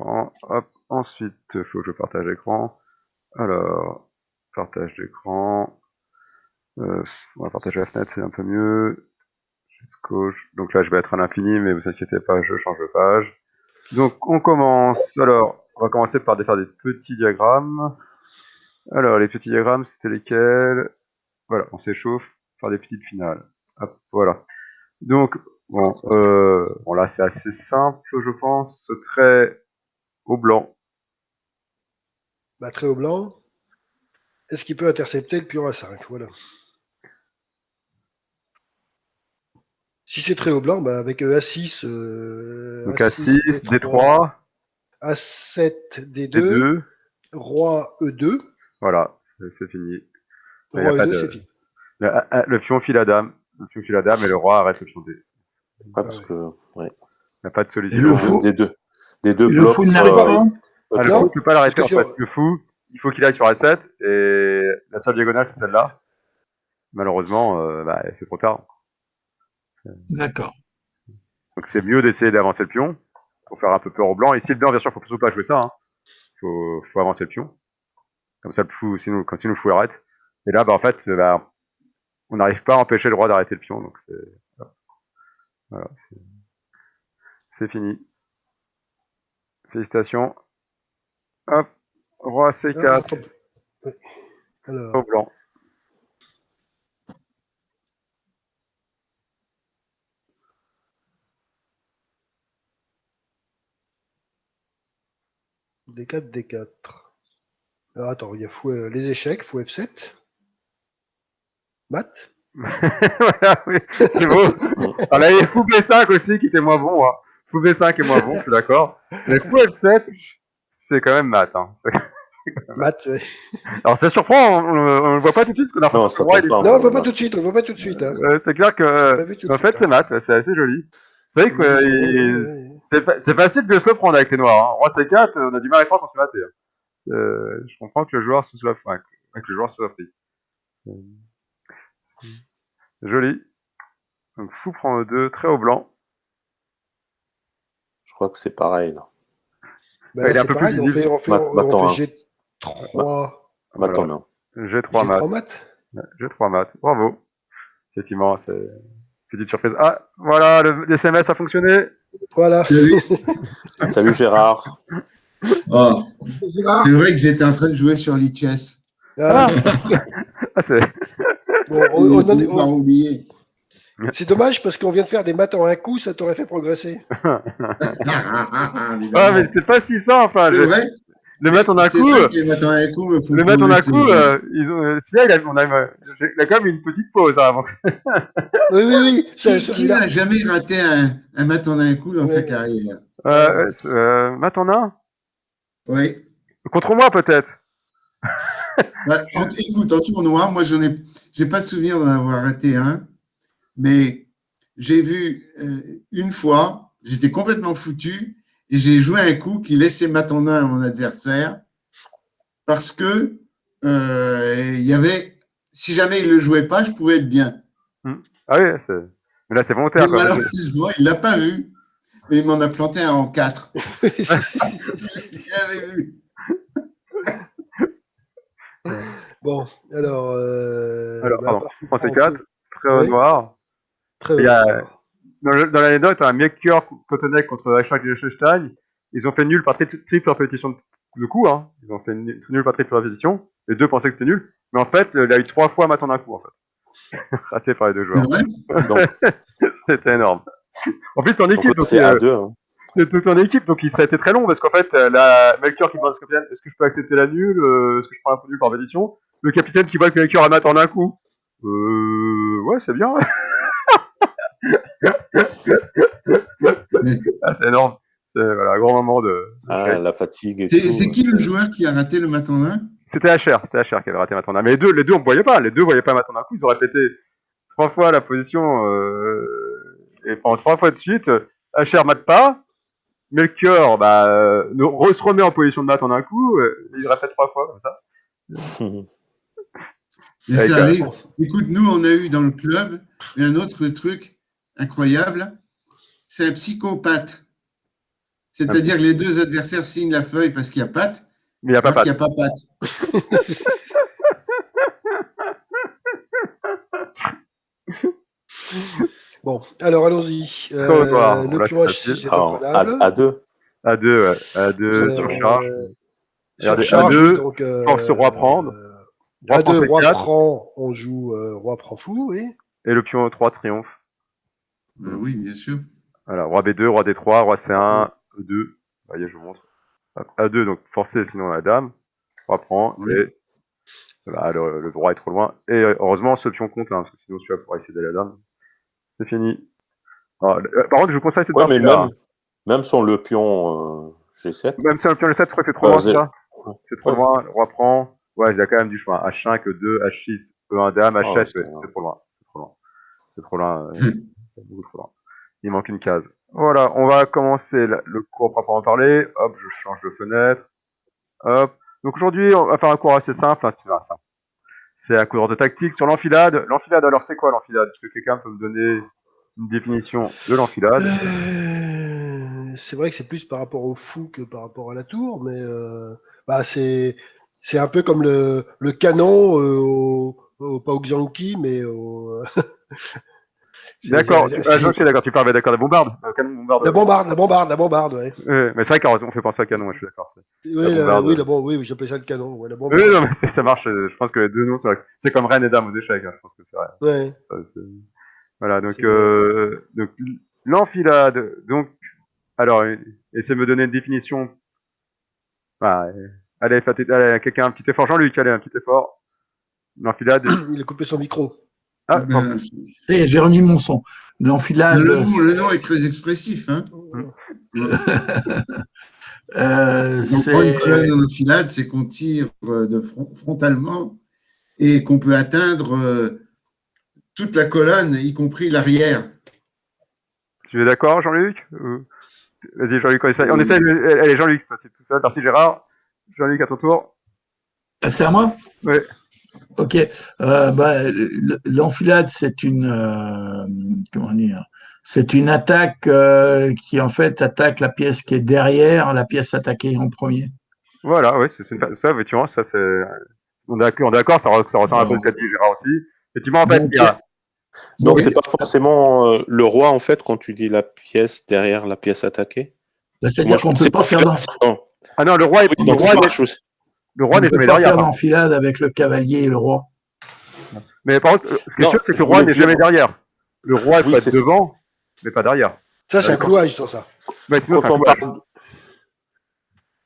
l'écran. Hop, ensuite, il faut que je partage l'écran. Alors, partage d'écran. On va partager la fenêtre, c'est un peu mieux. Jusqu'au... Donc là, je vais être à l'infini, mais vous inquiétez pas, je change de page. Donc, on commence. Alors, on va commencer par faire des petits diagrammes. Alors, les petits diagrammes, c'était lesquels? Voilà, on s'échauffe, faire des petites finales. Hop, voilà. Donc, bon, bon là, c'est assez simple, je pense. Ce trait au blanc. Bah, trait au blanc. Est-ce qu'il peut intercepter le pion A5? Voilà. Si c'est trait au blanc, bah, avec A6, Donc A6, A6, D3, D3, A7, D2, D2. Roi E2. Voilà, c'est fini. Il y a Roi pas E2, de... c'est fini. Le pion file à dame. Le pion file à dame et le roi arrête le pion D. Ouais, Ah parce ouais. que, ouais. Il n'y a pas de Et solution. le fou, Des deux et le blocs. fou, il n'arrive pas, hein. Ah, le Non, fou, tu peux pas l'arrêter en parce que fait. Le fou, il faut qu'il aille sur A7 et la seule diagonale c'est celle-là. Malheureusement, bah, c'est trop tard. D'accord. Donc c'est mieux d'essayer d'avancer le pion pour faire un peu peur au blanc. Ici le blanc, bien sûr, faut surtout pas jouer ça. Hein. Faut avancer le pion. Comme ça, le fou, sinon le fou arrête. Et là, bah en fait, bah, on n'arrive pas à empêcher le roi d'arrêter le pion. Donc voilà, c'est fini. Félicitations. Hop, roi Ah, C4 attends. Ouais. au Alors, blanc. D4, D4. Alors attends, il y a les échecs, fou F7. Mat. Voilà, oui, c'est beau. Alors, il y a fou B5 aussi qui était moins bon. Hein. Fou B5 est moins bon, je suis d'accord. Mais fou F7, c'est quand même mat. Hein. Mat, ouais. Alors ça surprend, on le voit pas tout de suite parce qu'on a Non, l'impression que ça le roi il tombe est... pas. Non, on le voit pas tout de suite, on le voit pas tout de suite. Hein. C'est clair On l'a que pas vu tout de en suite. fait c'est mat, c'est assez joli. C'est vrai que Ouais. c'est facile de se le prendre avec les noirs. Hein. Roi C4, on a du mal à croire qu'on se fait mater. Hein. Je comprends que le joueur se soit que le joueur soit pris. Joli. Donc fou prend E2, très au blanc. Je crois que c'est pareil, là. Bah Ouais, là, il est un c'est peu plus pareil, visible. on fait M'attends, hein. G3. Voilà. Maintenant, G3 mat. G3 mat. G3 mat. Bravo. Effectivement, c'est petite surprise. Ah, voilà, le SMS a fonctionné. Voilà. Salut. Salut Gérard. Oh. C'est vrai que j'étais en train de jouer sur l'e-chess. Ah. Ah, c'est... Bon, Pas oublié. c'est dommage parce qu'on vient de faire des maths en un coup, ça t'aurait fait progresser. Ah, mais c'est pas si simple. Enfin, C'est vrai. le mettre en un C'est coup. vrai que les maths en un coup me font Le mettre en un progresser. coup, celui-là, il a quand même une petite pause hein, avant. Oui. Qui n'a jamais raté un maths en un coup dans sa carrière? Math en un. Oui. Contre moi, peut-être. Bah, écoute, en tournoi, moi, j'ai pas de souvenir d'en avoir raté un, mais j'ai vu une fois, j'étais complètement foutu, et j'ai joué un coup qui laissait maths en un à mon adversaire, parce que il y avait, si jamais il le jouait pas, je pouvais être bien. Ah oui, mais là c'est volontaire. Mais malheureusement, il l'a pas vu, mais il m'en a planté un en 4. Il avait vu. Bon, alors. Pardon, français 4, très haut oui. noir. Très haut Il y a, noir. dans l'anecdote, un Mielchior Kotonek contre Aishak Liechtenstein, ils ont fait nul par triple répétition de coups. Hein. Ils ont fait nul par triple répétition. Les deux pensaient que c'était nul. Mais en fait, il a eu 3 fois mat en un coup, en fait. Raté par les deux joueurs. C'était énorme. En plus, ton équipe, donc c'est A2. Hein. C'est ton équipe, donc ça a été très long parce qu'en fait, la Melchior qui demande au capitaine, est-ce que je peux accepter la nulle, est-ce que je prends un peu nul par pétition, le capitaine qui voit que Melchior a mat en un coup. Ouais, c'est bien. Ah, c'est énorme. C'est voilà, un grand moment de la fatigue. C'est qui le joueur qui a raté le mat en un? C'était HR qui avait raté mat en un. Mais les deux on ne voyait pas. Les deux voyaient pas mat en un coup. Ils ont répété 3 fois la position et pendant 3 fois de suite. HR mate pas. Melchior se remet en position de mat en un coup. Il répète 3 fois comme ça. Mais ça arrive. Écoute, nous, on a eu dans le club un autre truc incroyable. C'est un psychopathe C'est-à-dire que les deux adversaires signent la feuille parce qu'il y a patte, Mais il n'y a pas alors patte. qu'il n'y a pas patte. Bon, alors allons-y. Trottoir, Le là, pion c'est H6 facile. est Alors, imprenable. à 2. À 2, ouais. À 2, Euh, surcharge. Regardez, Surcharge, A2, donc force roi prendre. Roi prend A2, roi C4, prend, on joue roi prend fou, oui. et le pion E3 triomphe. Oui, bien sûr. Voilà, roi B2, roi D3, roi C1, E2. Voyez, je vous montre. Hop, A2, donc forcé, sinon la dame. Roi prend, Oui. et voilà, le roi est trop loin. Et heureusement, ce pion compte, hein, parce que sinon celui-là pourra essayer d'aller la dame. C'est fini. Alors, par contre, je vous conseille cette Ouais, mais partie-là. même sur le pion G7. Même si un pion G7, je crois que c'est trop Euh, loin, zé- ça. C'est trop Ouais. loin, le roi prend. Ouais, il y a quand même du chemin. H5, E2, H6, E1 dame, Ah ouais, H7, ouais, c'est trop loin. C'est trop loin. C'est trop loin. C'est beaucoup trop loin. Il manque une case. Voilà, on va commencer le cours proprement parler. Hop, je change de fenêtre. Hop. Donc aujourd'hui, on va faire un cours assez simple. Enfin, c'est simple. C'est un cours de tactique sur l'enfilade. L'enfilade, alors c'est quoi l'enfilade? Est-ce que quelqu'un peut me donner une définition de l'enfilade? C'est vrai que c'est plus par rapport au fou que par rapport à la tour, mais bah, c'est un peu comme le canon pas au Xianqi, mais au. D'accord, je suis d'accord, tu parles d'accord, la bombarde. Canon bombarde. La bombarde, ouais. Mais c'est vrai qu'on fait penser à canon, ouais, je suis d'accord. La Oui, bombarde. oui, j'appelle ça le canon, ouais, la Oui, bombarde. non, mais ça marche. Je pense que les deux noms, c'est comme reine et dame aux échecs. Hein, je pense que c'est vrai. Ouais, Voilà, donc, c'est donc l'enfilade. Donc, alors, essayez de me donner une définition. Ah, allez, allez, quelqu'un, un petit effort. Jean-Luc, allez, un petit effort. L'enfilade. il a coupé son micro. Ah, Ben, Et j'ai remis mon son. L'enfilade, le nom est très expressif. Hein. Donc, prendre une c'est colonne en enfilade, c'est qu'on tire frontalement et qu'on peut atteindre toute la colonne, y compris l'arrière. tu es d'accord, Jean-Luc? Vas-y, Jean-Luc, on essaye. Allez, Jean-Luc, c'est tout ça. Merci, Gérard. Jean-Luc, à ton tour. c'est à moi? Oui. Ok. Bah, l'enfilade, c'est une comment dire? C'est une attaque qui en fait attaque la pièce qui est derrière la pièce attaquée en premier. Voilà, oui, ça, effectivement, ça, c'est. On est d'accord, ça ressemble un peu à ce qu'a dit Gérard aussi. Effectivement, en fait, Donc, il y a. Donc, Oui. c'est pas forcément le roi, en fait, quand tu dis la pièce derrière la pièce attaquée. c'est-à-dire qu'on ne peut pas faire Ah non, le roi est. Oui, donc ça marche aussi. Le roi on ne n'est peut jamais pas derrière. faire d'enfilade avec le cavalier et le roi. Mais par contre, ce qui est Non, sûr, c'est que je le roi voulais n'est dire- jamais derrière. Le roi Oui, peut être c'est ça. devant, mais pas derrière. Ça, c'est un D'accord. clouage, sur ça. Mais sinon, Quand c'est un on clouage. parle.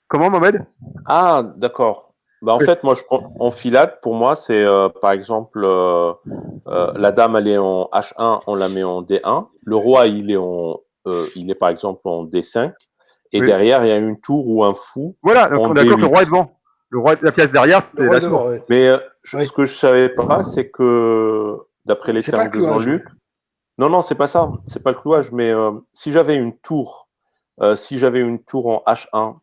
Comment, Mohamed? Ah, d'accord. Bah, en Oui. fait, moi, je prends enfilade. Pour moi, c'est par exemple la dame, elle est en H1, on la met en D1. Le roi, il est par exemple en D5. Et Oui. derrière, il y a une tour ou un fou Voilà, donc en on est d'accord que le roi est D8. devant. Le roi, la pièce derrière, Le c'est roi la est devant, tour. ouais. Mais Oui. ce que je savais pas, c'est que d'après les C'est pas termes le de clouage. Jean-Luc, non, c'est pas ça, c'est pas le clouage, mais si j'avais une tour, en H1,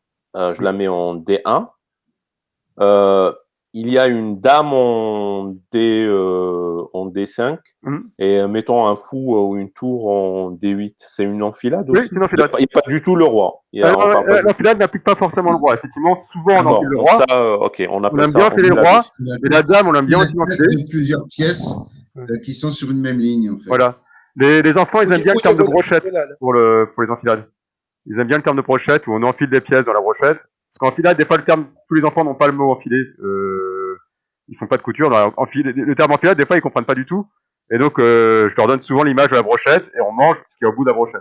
je la mets en D1. Il y a une dame en D5 Mhm. et mettons un fou ou une tour en D8. C'est une enfilade Oui, aussi. c'est une enfilade. Il n'y a pas du tout le roi. On parle pas du tout. L'enfilade n'applique pas forcément le roi. Effectivement, souvent on enfile D'accord. le Donc roi. ça, ok, on On appelle aime ça bien enfiler le enfilade roi, aussi. mais la dame, on aime bien La aussi tête enfiler. de plusieurs pièces qui sont sur une même ligne, en fait. Voilà. Les enfants, ils aiment bien le terme de brochette Diagonale. pour les enfilades. Ils aiment bien le terme de brochette où on enfile des pièces dans la brochette. Parce qu'enfilade, des fois, le terme, tous les enfants n'ont pas le mot enfiler. Ils font pas de couture. Le terme enfilade, des fois, ils comprennent pas du tout. Et donc, je leur donne souvent l'image de la brochette et on mange ce qui est au bout de la brochette.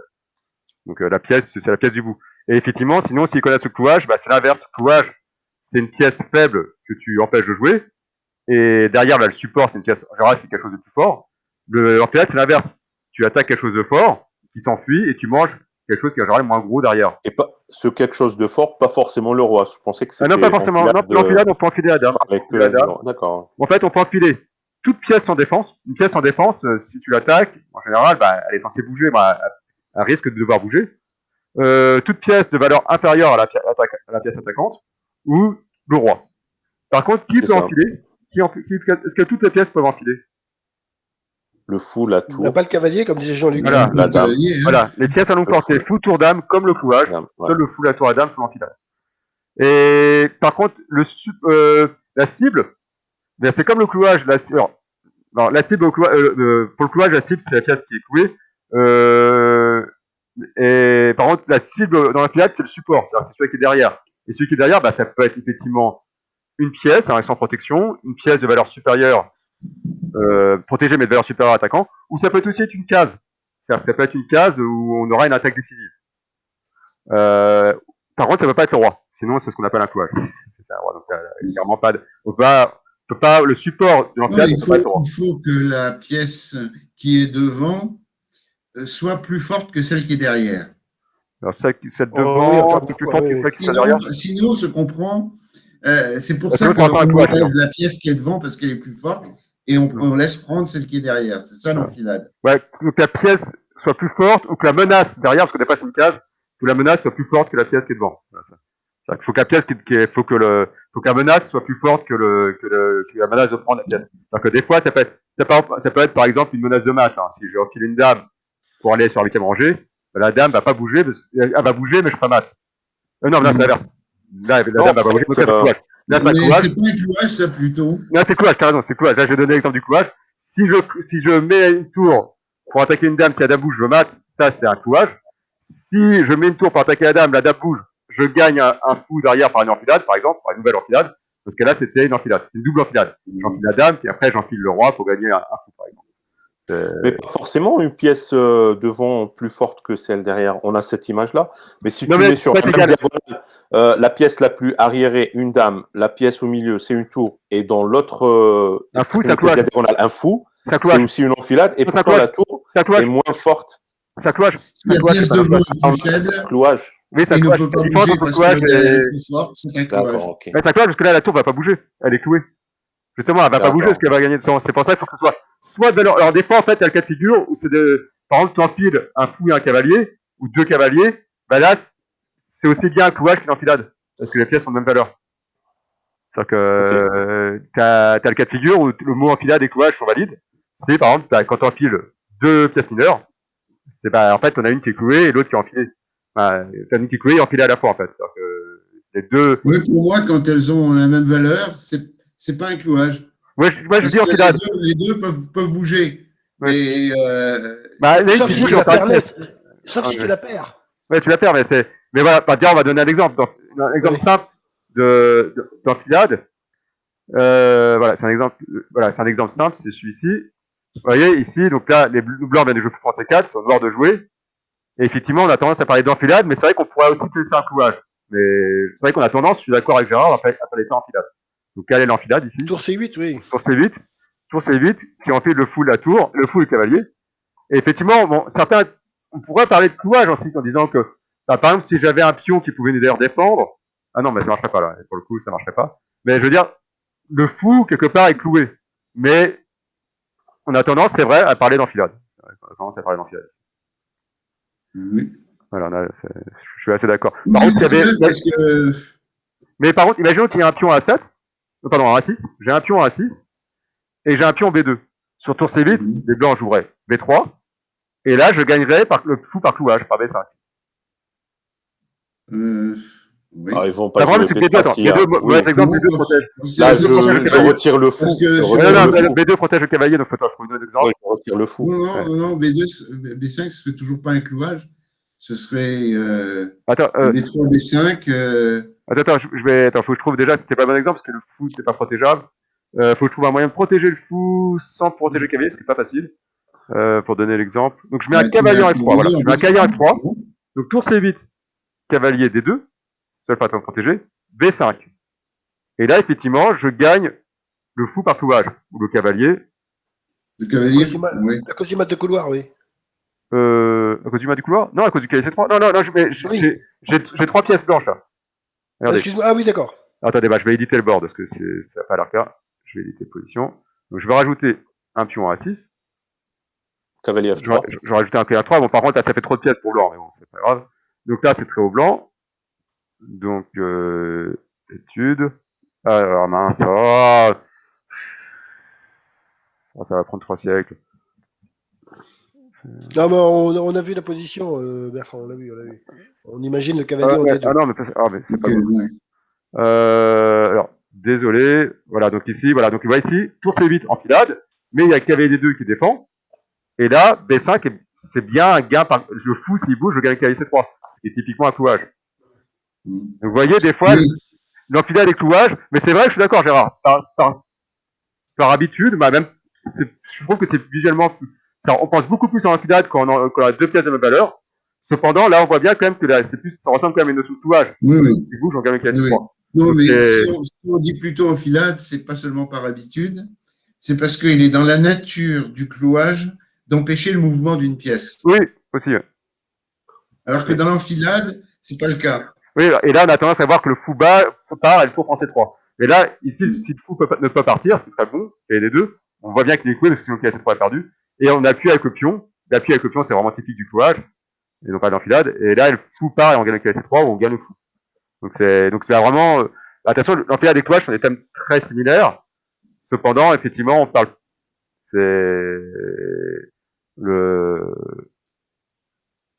Donc, la pièce, c'est la pièce du bout. Et effectivement, sinon, s'ils connaissent le clouage, bah, c'est l'inverse. Le clouage, c'est une pièce faible que tu empêches de jouer. Et derrière, bah, le support, c'est une pièce, en général, c'est quelque chose de plus fort. L'enfilade, c'est l'inverse. Tu attaques quelque chose de fort, qui s'enfuit, et tu manges quelque chose qui est en général moins gros derrière. Et pas ce quelque chose de fort, pas forcément le roi. Je pensais que Ah non, c'était pas forcément. Non, l'enfilade, on peut enfiler la dame. D'accord. En fait, on peut enfiler toute pièce en défense. Une pièce en défense, si tu l'attaques, en général, bah, elle est censée bouger, bah, elle risque de devoir bouger. Toute pièce de valeur inférieure à la pièce attaquante, ou le roi. Par contre, qui C'est peut ça. enfiler? Est-ce que toutes les pièces peuvent enfiler? le fou, la Il n'y a tour. pas le cavalier, comme disait Jean-Luc. Voilà. La dame. Voilà, les pièces à longue Le portée, fou. fou, tour, dame, comme le clouage, Dame, ouais. seul le fou, la tour, la dame sont l'enfilade. Et par contre, la cible, ben, c'est comme le clouage. Alors, la cible pour le clouage, la cible, c'est la pièce qui est clouée. Et par contre, la cible dans l'enfilade, c'est le support, c'est celui qui est derrière. Et celui qui est derrière, bah, ça peut être effectivement une pièce, un sans protection, une pièce de valeur supérieure, protégée mais de valeur supérieure à attaquant, ou ça peut aussi être une case. C'est-à-dire que ça peut être une case où on aura une attaque décisive. Par contre, ça ne peut pas être le roi. Sinon, c'est ce qu'on appelle un clouage. C'est un roi. Donc, clairement pas on peut pas, le support de l'enfilade, il peut pas être le roi. faut que la pièce qui est devant soit plus forte que celle qui est derrière. Alors, celle devant, c'est plus forte que celle qui est derrière. Sinon, je comprends. C'est pour Parce ça que qu'on clouage, enlève la pièce qui est devant parce qu'elle est plus forte et on laisse prendre celle qui est derrière. C'est ça l'enfilade. Ouais, que la pièce soit plus forte ou que la menace derrière, parce qu'on dépasse une case, que la menace soit plus forte que la pièce qui est devant. Voilà, ça. Faut que la pièce faut que la menace soit plus forte que la menace de prendre la pièce. Parce que des fois, ça peut être par exemple une menace de masse. Hein. Si je refile une dame pour aller sur la 8e rangée, ben, la dame va pas bouger, elle va bouger, mais je ferai mat. Non, là, c'est l'inverse. Là, la dame va pas bouger, donc c'est clouage. Là, mais c'est pas un clouage, ça, plutôt. Non, c'est clouage, t'as raison, c'est clouage. Là, je vais donner l'exemple du clouage. Si je mets une tour pour attaquer une dame, si la dame bouge, je mate, ça, c'est un clouage. Si je mets une tour pour attaquer la dame bouge, je gagne un fou derrière par une enfilade, par exemple, par une nouvelle enfilade. Parce que là, c'était une enfilade. C'est une double enfilade. J'enfile la dame, puis après, j'enfile le roi pour gagner un fou, par exemple. Mais pas forcément une pièce devant plus forte que celle derrière. On a cette image-là. Mais si tu mets sur la même diagonale, la pièce la plus arriérée, une dame, la pièce au milieu, c'est une tour, et dans l'autre diagonale, un fou, c'est aussi une enfilade, et pourtant la tour est moins forte. Ça clouage. La pièce devant est plus faible. Clouage. Oui, ça clouage. Il ne peut pas bouger parce que est plus forte, c'est un clouage. Okay. Mais ça clouage parce que là, la tour va pas bouger. Elle est clouée. Justement, elle va pas bouger parce qu'elle va gagner de temps. C'est pour ça qu'il faut que ce soit de valeur. Alors, des fois, en fait, il y a le cas de figure où par exemple, tu enfiles un fou et un cavalier, ou deux cavaliers, bah là, c'est aussi bien un clouage qu'une enfilade. Parce que les pièces sont de même valeur. C'est-à-dire que, t'as le cas de figure où le mot enfilade et clouage sont valides. C'est, par exemple, quand tu enfiles deux pièces mineures, c'est en fait, on a une qui est clouée et l'autre qui est enfilée. T'as une qui est clouée et enfilée à la fois, en fait. C'est-à-dire que les deux. Oui, pour moi, quand elles ont la même valeur, c'est pas un clouage. Ouais, je dis enfilade. Les deux peuvent bouger. Ouais. Mais sauf si tu la perds net. Sauf si tu la perds. Ouais, tu la perds, mais voilà, on va donner un exemple. Un exemple simple d'enfilade. Voilà, c'est un exemple simple, c'est celui-ci. Vous voyez, ici, donc là, les blancs viennent de jouer pour C4, sont noirs de jouer. Et effectivement, on a tendance à parler d'enfilade, mais c'est vrai qu'on pourrait aussi laisser un clouage. Mais c'est vrai qu'on a tendance, je suis d'accord avec Gérard, à appeler ça enfilade. Donc, quelle est l'enfilade ici? Tour C8, oui. Tour C8, qui enfile le fou, la tour, le fou et le cavalier. Et effectivement, bon, on pourrait parler de clouage ensuite en disant que, par exemple, si j'avais un pion qui pouvait d'ailleurs défendre, ah non, mais ça marcherait pas là, pour le coup, ça marcherait pas. Mais je veux dire, le fou, quelque part, est cloué. Mais, on a tendance, c'est vrai, à parler d'enfilade. Oui. Voilà, je suis assez d'accord. Par contre, mais par contre, imaginons qu'il y a un pion à 7, pardon, à 6, j'ai un pion à 6, et j'ai un pion B2. Sur tour C8, les blancs joueraient B3, et là, je gagnerais le fou par clouage, par B5. Oui. Ah, ils vont pas jouer B3 si B2 protège. Là, je retire le fou. B2 protège le cavalier, donc faut trouver un autre exemple. Oui, je retire le fou. Non, B5, ce serait toujours pas un clouage. Ce serait B3, B5. Attends, faut que je trouve déjà, c'était pas un bon exemple, parce que le fou, c'est pas protégeable. Faut que je trouve un moyen de protéger le fou sans protéger le cavalier, ce qui est pas facile. Pour donner l'exemple. Donc, je mets un cavalier en F3, voilà. Je mets un cavalier en F3. Donc, tour C8, cavalier D2, seul pattern protégé, B5. Et là, effectivement, je gagne le fou par clouage, ou le cavalier. Le cavalier, oui. À cause du mat de couloir, oui. À cause du mat du couloir? Non, à cause du cavalier C3. Non, j'ai 3 pièces blanches, là. Regardez. Excuse-moi, ah oui, d'accord. Attendez, je vais éditer le board, parce que ça n'a pas l'air clair. Je vais éditer position. Donc, je vais rajouter un pion à 6. Cavalier F3. Je rajouté un cavalier F3. Bon, par contre, là, ça fait trop de pièces pour blanc, mais bon, c'est pas grave. Donc là, c'est très au blanc. Donc, études. Alors, mince. Ça va prendre 3 siècles. Non, mais on a vu la position, Bertrand, on l'a vu. On imagine le cavalier en D2. Ah non, mais c'est pas Ok, bon. ouais. Alors, désolé. Voilà, donc ici, donc il voit ici, tour C8 en filade, mais il y a cavalier D2 qui défend. Et là, B5, c'est bien un gain par. Je fous s'il bouge, je gagne cavalier C3. C'est typiquement un clouage. Donc, vous voyez, des fois, l'enfilade et clouage, mais c'est vrai que je suis d'accord, Gérard. Par habitude, même, je trouve que c'est visuellement. On pense beaucoup plus à l'enfilade quand on a deux pièces de même valeur. Cependant, là, on voit bien quand même que là, ça ressemble quand même à une notion de clouage. Oui. Si bouge, on gagne cavalier C3. Non, Donc, mais si on dit plutôt enfilade, c'est pas seulement par habitude, c'est parce qu'il est dans la nature du clouage d'empêcher le mouvement d'une pièce. Oui, aussi. Alors que dans l'enfilade, c'est pas le cas. Oui, et là, on a tendance à voir que le fou part et le fou prend C3. Et là, ici, si le fou ne peut pas partir, c'est très bon, et les deux, on voit bien qu'il est coué, parce que sinon, le C3 est perdu. Et on appuie avec le pion. L'appui avec le pion, c'est vraiment typique du clouage, et non pas de l'enfilade. Et là, le fou part et on gagne le C3 ou on gagne le fou. Donc c'est vraiment, attention, l'enfilade et le clouage sont des thèmes très similaires. Cependant, effectivement, on parle,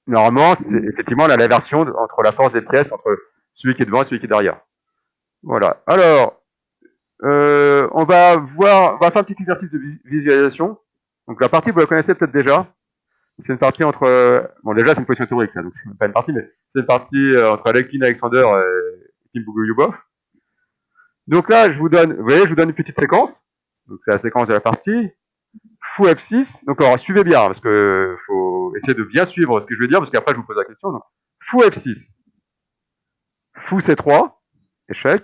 normalement, c'est effectivement la version entre la force des pièces, entre celui qui est devant et celui qui est derrière. Voilà. Alors, on va faire un petit exercice de visualisation. Donc la partie, vous la connaissez peut-être déjà. C'est une partie entre, bon déjà c'est une position théorique, donc c'est pas une partie, mais c'est une partie entre Alekhine Alexander et Kim Bogolyubov. Donc là, vous voyez, je vous donne une petite séquence. Donc c'est la séquence de la partie. Fou F6. Donc alors suivez bien, parce que faut essayer de bien suivre ce que je vais dire, parce qu'après je vous pose la question. Donc, fou F6. Fou C3. Échec.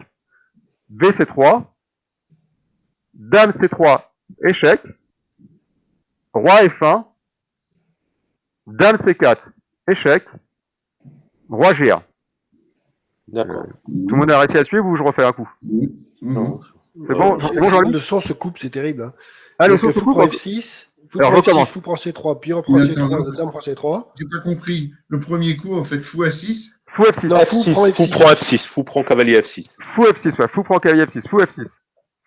VC3. Dame C3. Échec. Roi F1. Dame C4. Échec. Roi G1. D'accord. Tout le monde a réussi à suivre ou je refais un coup? Non. C'est bon, Jean-Louis? Le son se coupe, c'est terrible. Hein. Ah, le Donc, son se coupe. prend F6, fou Alors, prend F6, recommence. fou prend C3, pion prend C3, dame prend C3. J'ai pas compris. Le premier coup, en fait, fou A6. Fou F6. Non, Fou prend F6. Fou prend cavalier F6. Fou F6, ouais. Fou prend cavalier F6. Fou F6.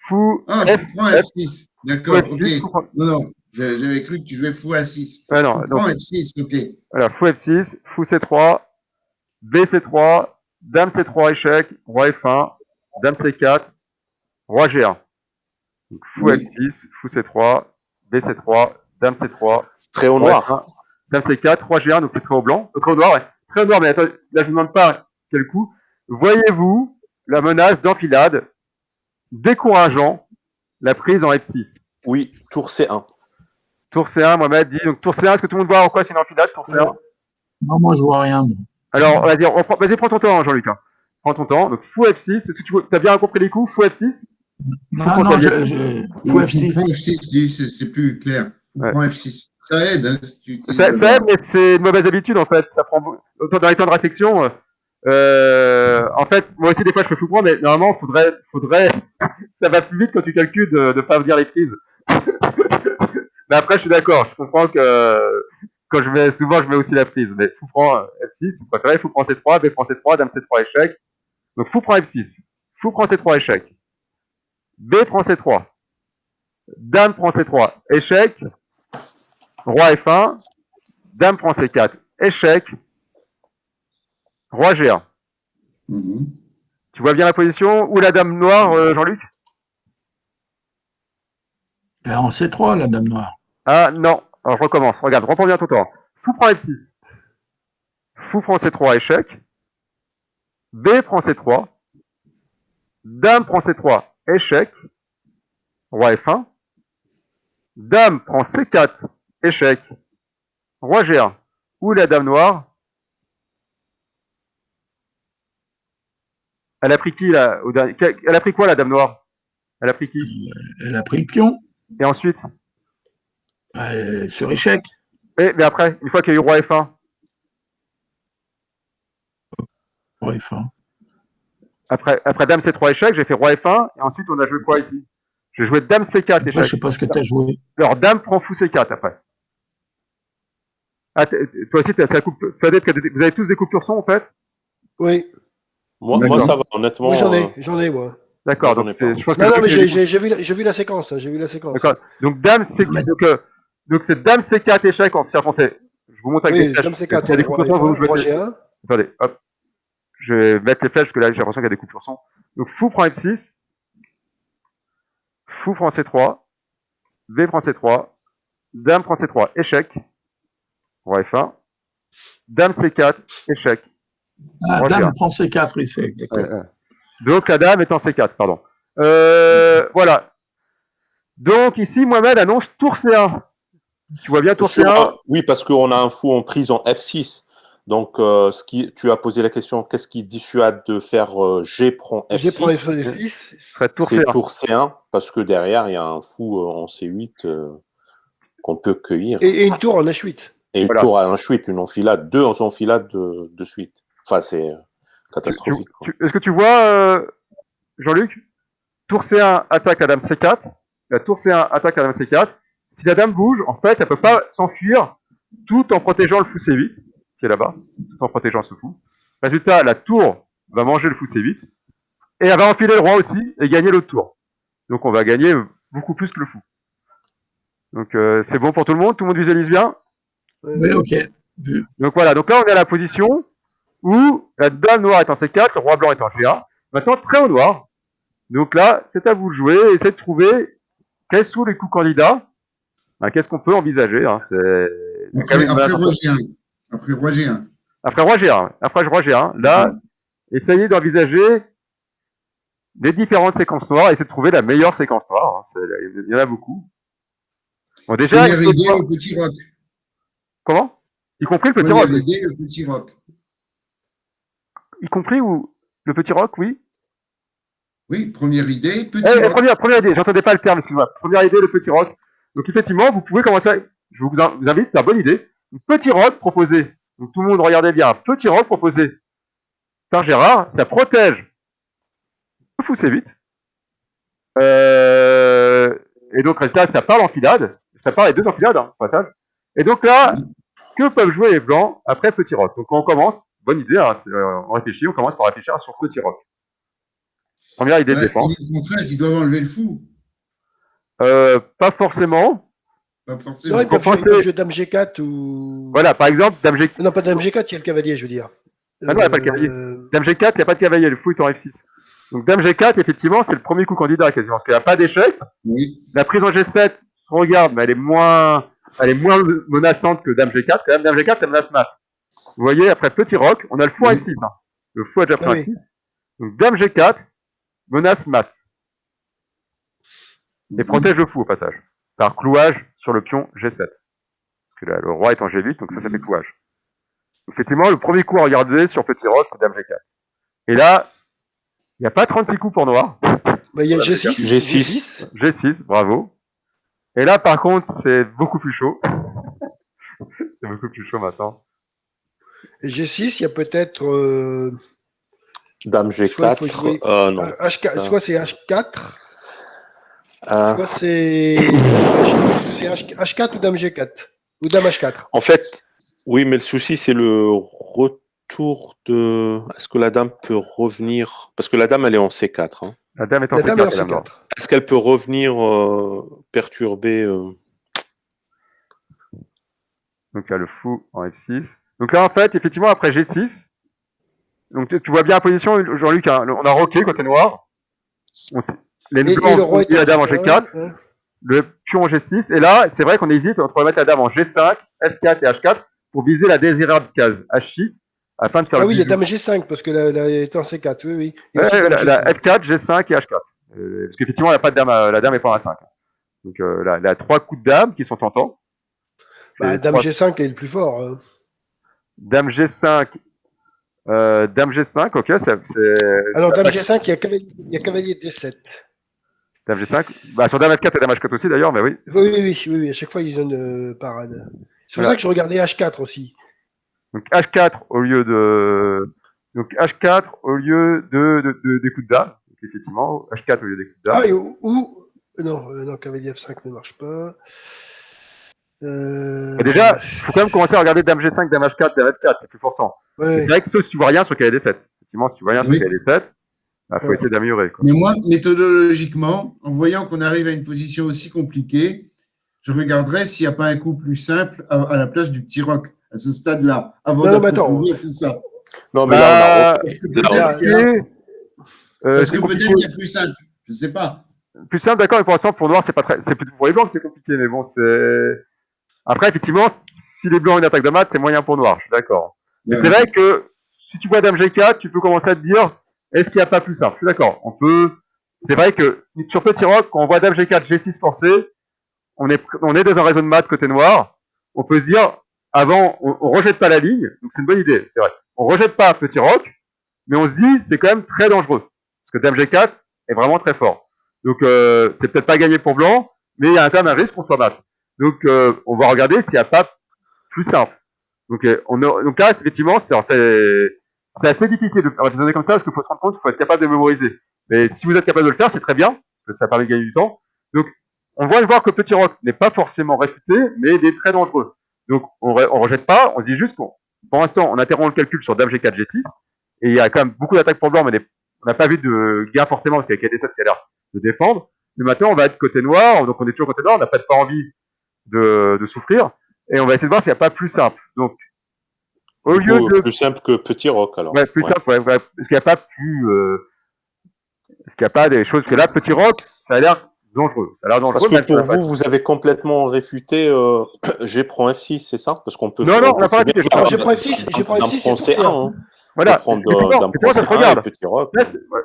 Fou. Ah, tu prends F6. D'accord, Fou ok. F6, prend... Non. J'avais cru que tu jouais fou A6. Ah, non, fou prend F6, ok. Voilà, fou F6, fou C3, BC3, dame C3 échec, roi F1, dame C4, roi G1. Donc, fou F6, fou C3, BC3, dame C3, très au noir. Dame C4, roi G1, donc c'est très au blanc. Très au noir, ouais. Très au noir, mais attends, là je ne vous demande pas quel coup. Voyez-vous la menace d'enfilade décourageant la prise en F6? Oui, tour C1. Tour C1, Mohamed dit. Donc tour C1, est-ce que tout le monde voit en quoi c'est une enfilade, tour C1? Non, moi je vois rien. Alors, vas-y, prends ton temps, Jean-Luc. Prends ton temps. Donc, fou F6. Est-ce que tu as bien compris les coups? Fou F6. Non, fou F6. Fou F6, c'est plus clair. Prends F6. Ça aide. Hein, si tu... ça aide, mais c'est une mauvaise habitude, en fait. Ça prend dans les temps de réflexion. En fait, moi aussi, des fois, je fais fou prendre, mais normalement, faudrait, ça va plus vite quand tu calcules de ne pas dire les prises. Mais après, je suis d'accord. Je comprends que quand souvent, je mets aussi la prise. Mais fou prend F6, vous préférez, fou prend C3, B prend C3, dame C3 échec. Donc, fou prend F6. Fou prend C3 échec. B prend C3. Dame prend C3 échec. Roi F1. Dame prend C4 échec. Roi G1. Tu vois bien la position? Ou la dame noire, Jean-Luc? En C3, la dame noire. Ah non. Alors, je recommence. Regarde, reprends bien ton temps. Fou prend F6. Fou prend C3 échec. B prend C3. Dame prend C3 échec. Roi F1. Dame prend C4 échec. Roi G1. Ou la dame noire? Elle a pris qui là? Elle a pris quoi la dame noire? Elle a pris qui? Elle a pris le pion. Et ensuite? Sur échec. Mais après, une fois qu'il y a eu roi F1? Roi F1. Après dame C3 échec, j'ai fait roi F1, et ensuite on a joué quoi ici? J'ai joué dame C4 après, échec. Je sais pas ce que tu as joué. Alors dame prend fou C4 après. Ah, toi aussi, vous avez tous des coupures son en fait? Oui. Moi ça va, honnêtement. Moi j'en ai, moi. D'accord, donc je pense que. Non, mais j'ai vu la séquence, D'accord. Donc dame C4. Donc Donc c'est Dame C4 échec en circonférence. Je vous montre avec des flèches. Dame C4, Il y a des coups de son, roi G1. Attendez, hop. Je vais mettre les flèches parce que là j'ai l'impression qu'il y a des coups de son. Donc fou prend F6. Fou prend C3. V prend C3. Dame prend C3, échec. Roi F1. Dame C4, échec. Ah, Roi dame G1. prend C4, oui, c'est d'accord. Donc la dame est en C4, pardon. Voilà. Donc ici, Mohamed annonce tour C1. Tu vois bien tour C1. Oui, parce qu'on a un fou en prise en F6. Donc, tu as posé la question, qu'est-ce qui dissuade de faire G prend F6? G prend F6. C'est tour C'est C1. tour C1, parce que derrière, il y a un fou en C8 qu'on peut cueillir. Et une tour en H8. Et une Voilà. tour à H8, une enfilade, 2 enfilades de suite. Enfin, c'est catastrophique. Est-ce que tu vois, Jean-Luc, tour C1 attaque la dame C4, la tour C1 attaque la dame C4. Si la dame bouge, en fait, elle peut pas s'enfuir tout en protégeant le fou C8, qui est là-bas, tout en protégeant ce fou. Résultat, la tour va manger le fou C8, et elle va enfiler le roi aussi, et gagner l'autre tour. Donc on va gagner beaucoup plus que le fou. Donc c'est bon pour tout le monde visualise bien? Oui, ok. Donc voilà, donc là on est à la position où la dame noire est en C4, le roi blanc est en G1. Maintenant, très au noir. Donc là, c'est à vous de jouer, essayez de trouver quels sont les coups candidats. Qu'est-ce qu'on peut envisager, hein, Après roi G1. Après roi G1. Après roi G1. Après roi G1. Là, essayez d'envisager les différentes séquences noires, essayez de trouver la meilleure séquence noire. Hein. Il y en a beaucoup. Bon, déjà, première idée, le petit roc. Comment? Y compris le petit première roc. Idée, le petit roc. Y compris où le petit roc, oui. Oui, première idée, petit roc. Première idée, j'entendais pas le terme, excuse-moi. Première idée, le petit roc. Donc effectivement, vous pouvez commencer. Je vous invite, c'est une bonne idée. Un petit roc proposé. Donc tout le monde regardez bien. Un petit roc proposé par Gérard, ça protège le fou C8. Et donc résultat, ça part l'enfilade. Ça part les deux enfilades, hein, au passage. Et donc là, que peuvent jouer les blancs après petit roc? Donc on commence, bonne idée, hein, on réfléchit, on commence par réfléchir sur petit roc. Première idée de défense. Au contraire, ils doivent enlever le fou. Pas forcément. Pas forcément. Non, ils peuvent jouer dame G4 ou... Voilà, par exemple, dame G4. Non, pas dame G4, il y a le cavalier, je veux dire. Ah non, il n'y a pas de cavalier. Dame G4, il n'y a pas de cavalier, le fou est en F6. Donc dame G4, effectivement, c'est le premier coup candidat quasiment, parce qu'il n'y a pas d'échec. Oui. La prise en G7, on regarde, mais elle est moins menaçante que dame G4. Quand même, dame G4, elle menace mat. Vous voyez, après petit roc, on a le fou en F6. Hein. Le fou a déjà pris en F6. Donc dame G4, menace mat. Et protège le fou au passage. Par clouage sur le pion G7. Parce que là, le roi est en G8, donc ça fait clouage. Donc, effectivement, le premier coup à regarder sur petit roc, c'est dame G4. Et là, il n'y a pas 36 coups pour noir. Bah, il y a G6. G6. G6, bravo. Et là, par contre, c'est beaucoup plus chaud. C'est beaucoup plus chaud maintenant. Et G6, il y a peut-être... Dame G4. Non. H4, soit c'est H4, soit c'est H4 ou Dame G4. Ou Dame H4. En fait, oui, mais le souci, c'est le retour de... Est-ce que la dame peut revenir? Parce que la dame, elle est en C4. Hein. La dame est en C4. Est-ce qu'elle peut revenir perturber Donc il y a le fou en F6. Donc là, en fait, effectivement, après G6, donc tu vois bien la position, Jean-Luc, hein, on a roqué côté noir. Les blancs ont mis la dame en G4, le pion en G6, et là, c'est vrai qu'on hésite entre mettre la dame en G5, S4 et H4 pour viser la désirable case H6 afin de faire. Ah oui, il y a dame G5 parce que la est en C4, oui. La F4, G5 et H4. Parce qu'effectivement, la dame est pas en A5. Donc là, il y a 3 coups de dame qui sont tentants. Dame G5 est le plus fort. Hein. Dame G5. Dame G5, ok, c'est. Alors, dame G5, il y a cavalier D7. Dame G5. Sur dame F4 et dame H4 aussi d'ailleurs, mais oui. Oui, à chaque fois, ils ont une parade. C'est pour ça que je regardais H4 aussi. Donc H4 au lieu de. Donc H4 au lieu des coups de dame. Donc, effectivement, H4 au lieu des coups de dame. Ah, non, cavalier F5 ne marche pas. Déjà, il faut quand même commencer à regarder dame G5, dame H4, dame F4, c'est plus forçant. C'est vrai que si tu vois rien sur cavalier D7. Effectivement, si tu vois rien sur cavalier D7, il faut essayer d'améliorer. Mais moi, méthodologiquement, en voyant qu'on arrive à une position aussi compliquée, je regarderai s'il n'y a pas un coup plus simple à la place du petit roc, à ce stade-là, avant Non, mais attends. d'approfondir tout ça. Non, mais là, on a Parce que c'est peut-être compliqué. qu'il y a plus simple, je ne sais pas. Plus simple, d'accord, mais pour l'instant, pour noir, c'est pas très, c'est pour les blancs que c'est compliqué, mais bon, c'est, après, effectivement, si les blancs ont une attaque de mat, c'est moyen pour noir, je suis d'accord. Mais Ouais. c'est vrai que, si tu vois Dame G4, tu peux commencer à te dire, est-ce qu'il n'y a pas plus simple? Je suis d'accord. On peut, c'est vrai que, sur Petit Roc, quand on voit Dame G4, G6 forcé, on est dans un réseau de maths côté noir, on peut se dire, avant, on rejette pas la ligne, donc c'est une bonne idée, c'est vrai. On rejette pas Petit Roc, mais on se dit, c'est quand même très dangereux. Parce que Dame G4 est vraiment très fort. Donc, c'est peut-être pas gagné pour blanc, mais il y a quand même un risque qu'on soit mat. Donc, on va regarder s'il n'y a pas plus simple. Donc, donc là, effectivement, c'est assez difficile de raisonner comme ça, parce qu'il faut se rendre compte qu'il faut être capable de mémoriser. Mais si vous êtes capable de le faire, c'est très bien, parce que ça permet de gagner du temps. Donc, on va voir que Petit Roc n'est pas forcément réfuté, mais il est très dangereux. Donc, on rejette pas, on dit juste qu'on, pour l'instant, on interrompt le calcul sur Dame G4, G6, et il y a quand même beaucoup d'attaques pour blanc, mais on n'a pas vu de gain forcément, parce qu'il y a KD7 qui a l'air de défendre. Mais maintenant, on va être côté noir, donc on est toujours côté noir, on n'a pas envie de souffrir, et on va essayer de voir s'il n'y a pas plus simple. Donc, au du lieu coup, de... plus simple que Petit Roc, alors. Ouais, plus simple, ouais, est-ce qu'il n'y a pas plus... est-ce qu'il n'y a pas des choses que là, Petit Roc, ça a l'air dangereux. Ça a l'air dangereux. Parce que pour vous, vous avez complètement réfuté G prend F6, c'est ça? Parce qu'on peut non, on n'a pas réfuté. J'ai prend F6, j'ai prend F6, c'est C1, hein. Voilà. Prendre d'un ça se regarde. Petit Roc.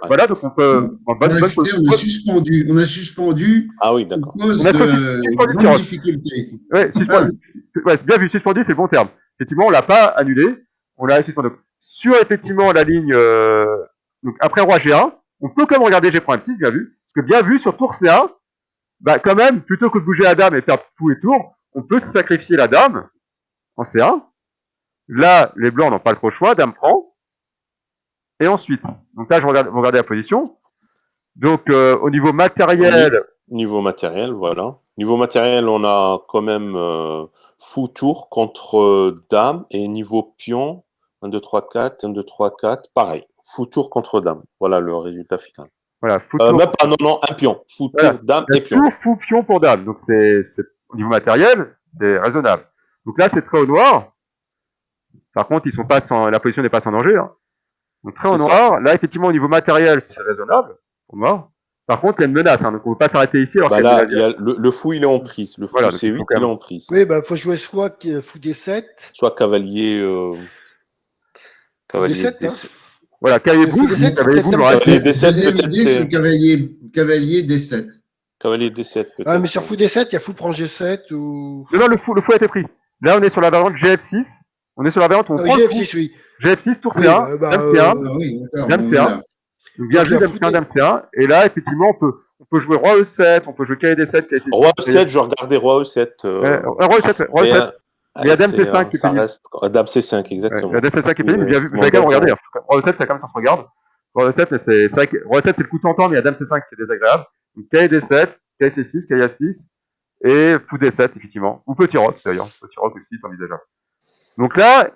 Voilà, donc on peut... On a suspendu Ah oui, d'accord. à cause de grandes difficultés. Ouais, bien vu, suspendu, c'est le bon terme. Effectivement, on l'a pas annulé, on l'a suspendu. Sur effectivement la ligne, donc après roi G1, on peut quand même regarder G'6, bien vu, parce que bien vu sur tour C1, bah quand même, plutôt que de bouger la dame et perdre tout et tour, on peut sacrifier la dame en C1. Là, les blancs n'ont pas trop le choix, dame prend, et ensuite, donc là, vous regardez la position. Donc au niveau matériel, niveau matériel, voilà. Niveau matériel, on a quand même fou tour contre dame, et niveau pion, 1, 2, 3, 4, 1, 2, 3, 4, pareil. Fou tour contre dame. Voilà le résultat final. Voilà, fou tour. Même pas, non, un pion. Fou tour, voilà. Dame et pion. Tour, fou, pion pour dame. Donc c'est au niveau matériel, c'est raisonnable. Donc là, c'est très au noir. Par contre, ils sont pas sans, la position n'est pas sans danger. Hein. Donc très au noir. Là, effectivement, au niveau matériel, c'est raisonnable pour noir. Par contre, il y a une menace, hein, donc on ne peut pas s'arrêter ici. Alors là, il y a le fou, il est en prise. Le fou voilà, C8, il est en prise. Oui, bah, faut jouer soit fou D7, soit cavalier. Cavalier D7. Hein. Voilà, cavalier boule, cavalier D7. L'idée, c'est cavalier D7. Cavalier D7, peut-être. Ah, mais sur fou D7, il y a fou prend G7 ou. Non, le fou a été pris. Là, on est sur la variante GF6. On est sur la variante où on prend GF6, oui. GF6, tour C1, dame C1, dame C1. Donc bien vu, dame C1, dame C1. Et là, effectivement, on peut jouer roi E7, on peut jouer cavalier D7. Roi E7, je regardais roi E7. Roi E7. Il y a dame C5 qui est pénible. Dame C5, exactement. La dame C5 qui est pénible, vous avez quand même regardé. Roi E7, ça quand même, ça se regarde. Roi E7, c'est vrai que Roi E7, c'est le coup tentant, mais il y a dame C5 qui est désagréable. Donc cavalier D7, cavalier C6, cavalier A6, et fou D7, effectivement. Ou petit roc, d'ailleurs. Petit roc aussi, c'est envisageable. Donc là,